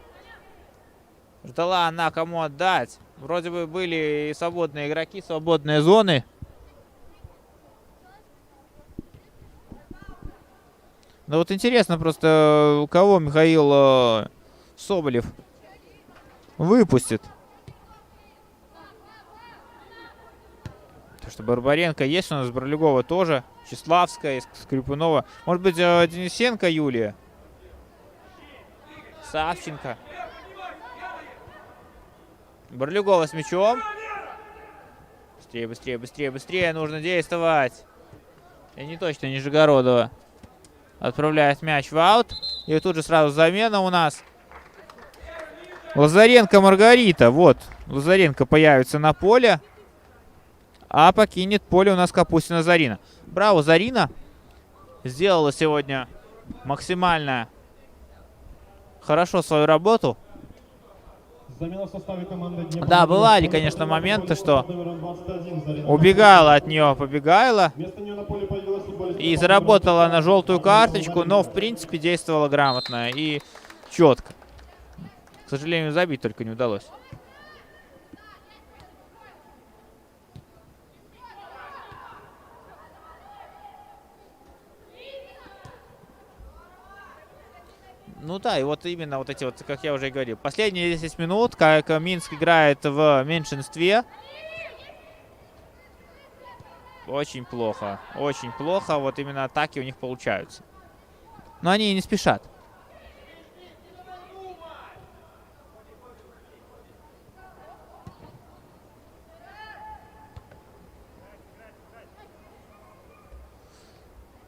S4: Ждала она, кому отдать. Вроде бы были и свободные игроки, свободные зоны. Но вот интересно просто, кого Михаил Соболев выпустит. Потому что Барбаренко есть у нас, Борлюгова тоже. Числавская, Скрипунова. Может быть, Денисенко Юлия? Савченко. Борлюгова с мячом. Быстрее. Нужно действовать. И не точно Нижегородова. Отправляет мяч в аут. И тут же сразу замена у нас. Лазаренко Маргарита. Вот. Лазаренко появится на поле. А покинет поле у нас Капустина Зарина. Браво, Зарина. Сделала сегодня максимально хорошо свою работу.
S1: Замена в составе команды Днепр.
S4: Да, бывали, конечно, моменты, что убегала от нее Побегайла.
S1: Вместо нее на поле появилась футболистка
S4: И заработала на желтую карточку, но, в принципе, действовала грамотно и четко. К сожалению, забить только не удалось. Ну да, и вот именно вот эти вот, как я уже и говорил, последние 10 минут, как Минск играет в меньшинстве. Очень плохо, вот именно атаки у них получаются. Но они и не спешат.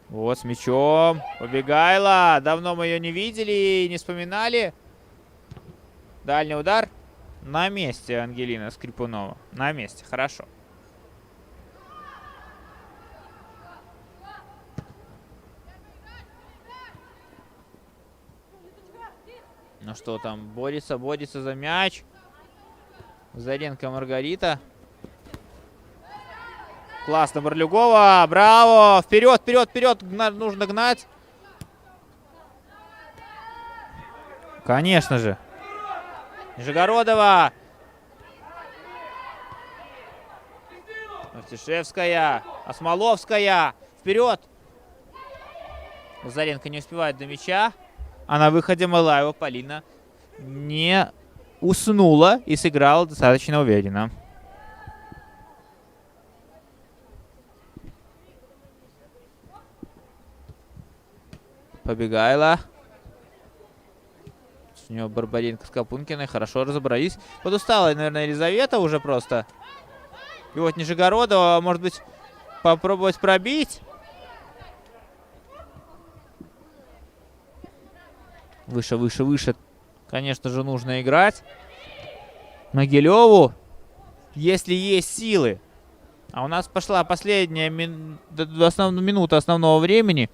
S4: Вот с мячом. Побегайла. Давно мы ее не видели и не вспоминали. Дальний удар. На месте Ангелина Скрипунова. На месте. Хорошо. Ну что там? Борется за мяч. Заренко Маргарита. Классно, Борлюгова. Браво! Вперед! Нужно гнать. Конечно же. Нижегородова. Артишевская. Осмоловская. Вперед! Лазаренко не успевает до мяча. А на выходе Малаева Полина не уснула и сыграла достаточно уверенно. Побегайла. у него Барбаренко с Капункиной. Хорошо разобрались. Подустала, наверное, Елизавета уже просто. И вот Нижегородова, может быть, попробовать пробить. Выше, выше, выше. Конечно же, нужно играть. Могилеву, если есть силы. А у нас пошла последняя минута основного времени.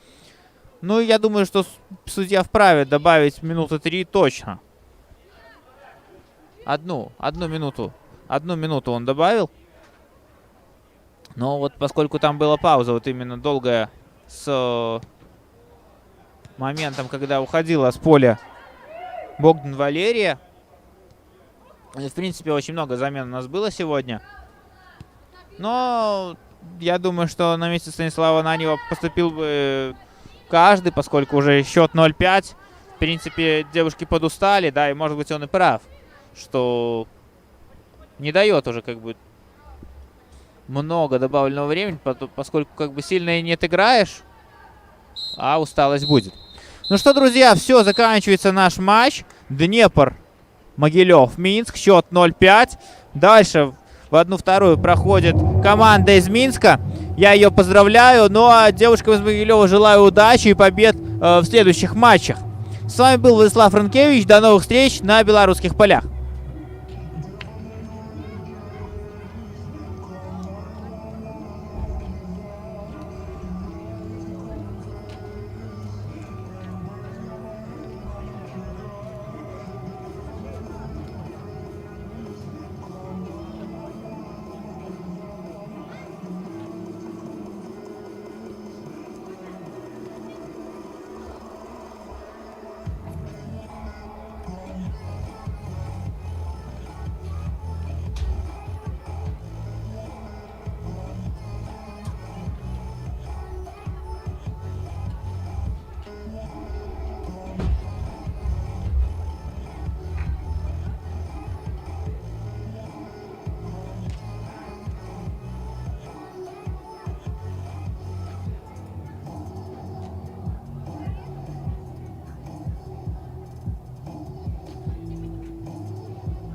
S4: Ну, я думаю, что судья вправе добавить минуты 3 точно. Одну минуту. Одну минуту он добавил. Но вот поскольку там была пауза, вот именно долгая, с моментом, когда уходила с поля Богдан Валерия. В принципе, очень много замен у нас было сегодня. Но я думаю, что на месте Станислава Ананьева поступил бы каждый, поскольку уже счет 0-5. В принципе, девушки подустали, да, и может быть он и прав, что не дает уже как бы много добавленного времени, поскольку как бы сильно и не отыграешь, а усталость будет. Ну что, друзья, все, заканчивается наш матч. Днепр, Могилев, Минск, счет 0-5. Дальше в 1/2 проходит команда из Минска. Я ее поздравляю. Ну а девушкам из Могилева желаю удачи и побед в следующих матчах. С вами был Владислав Франкевич. До новых встреч на белорусских полях.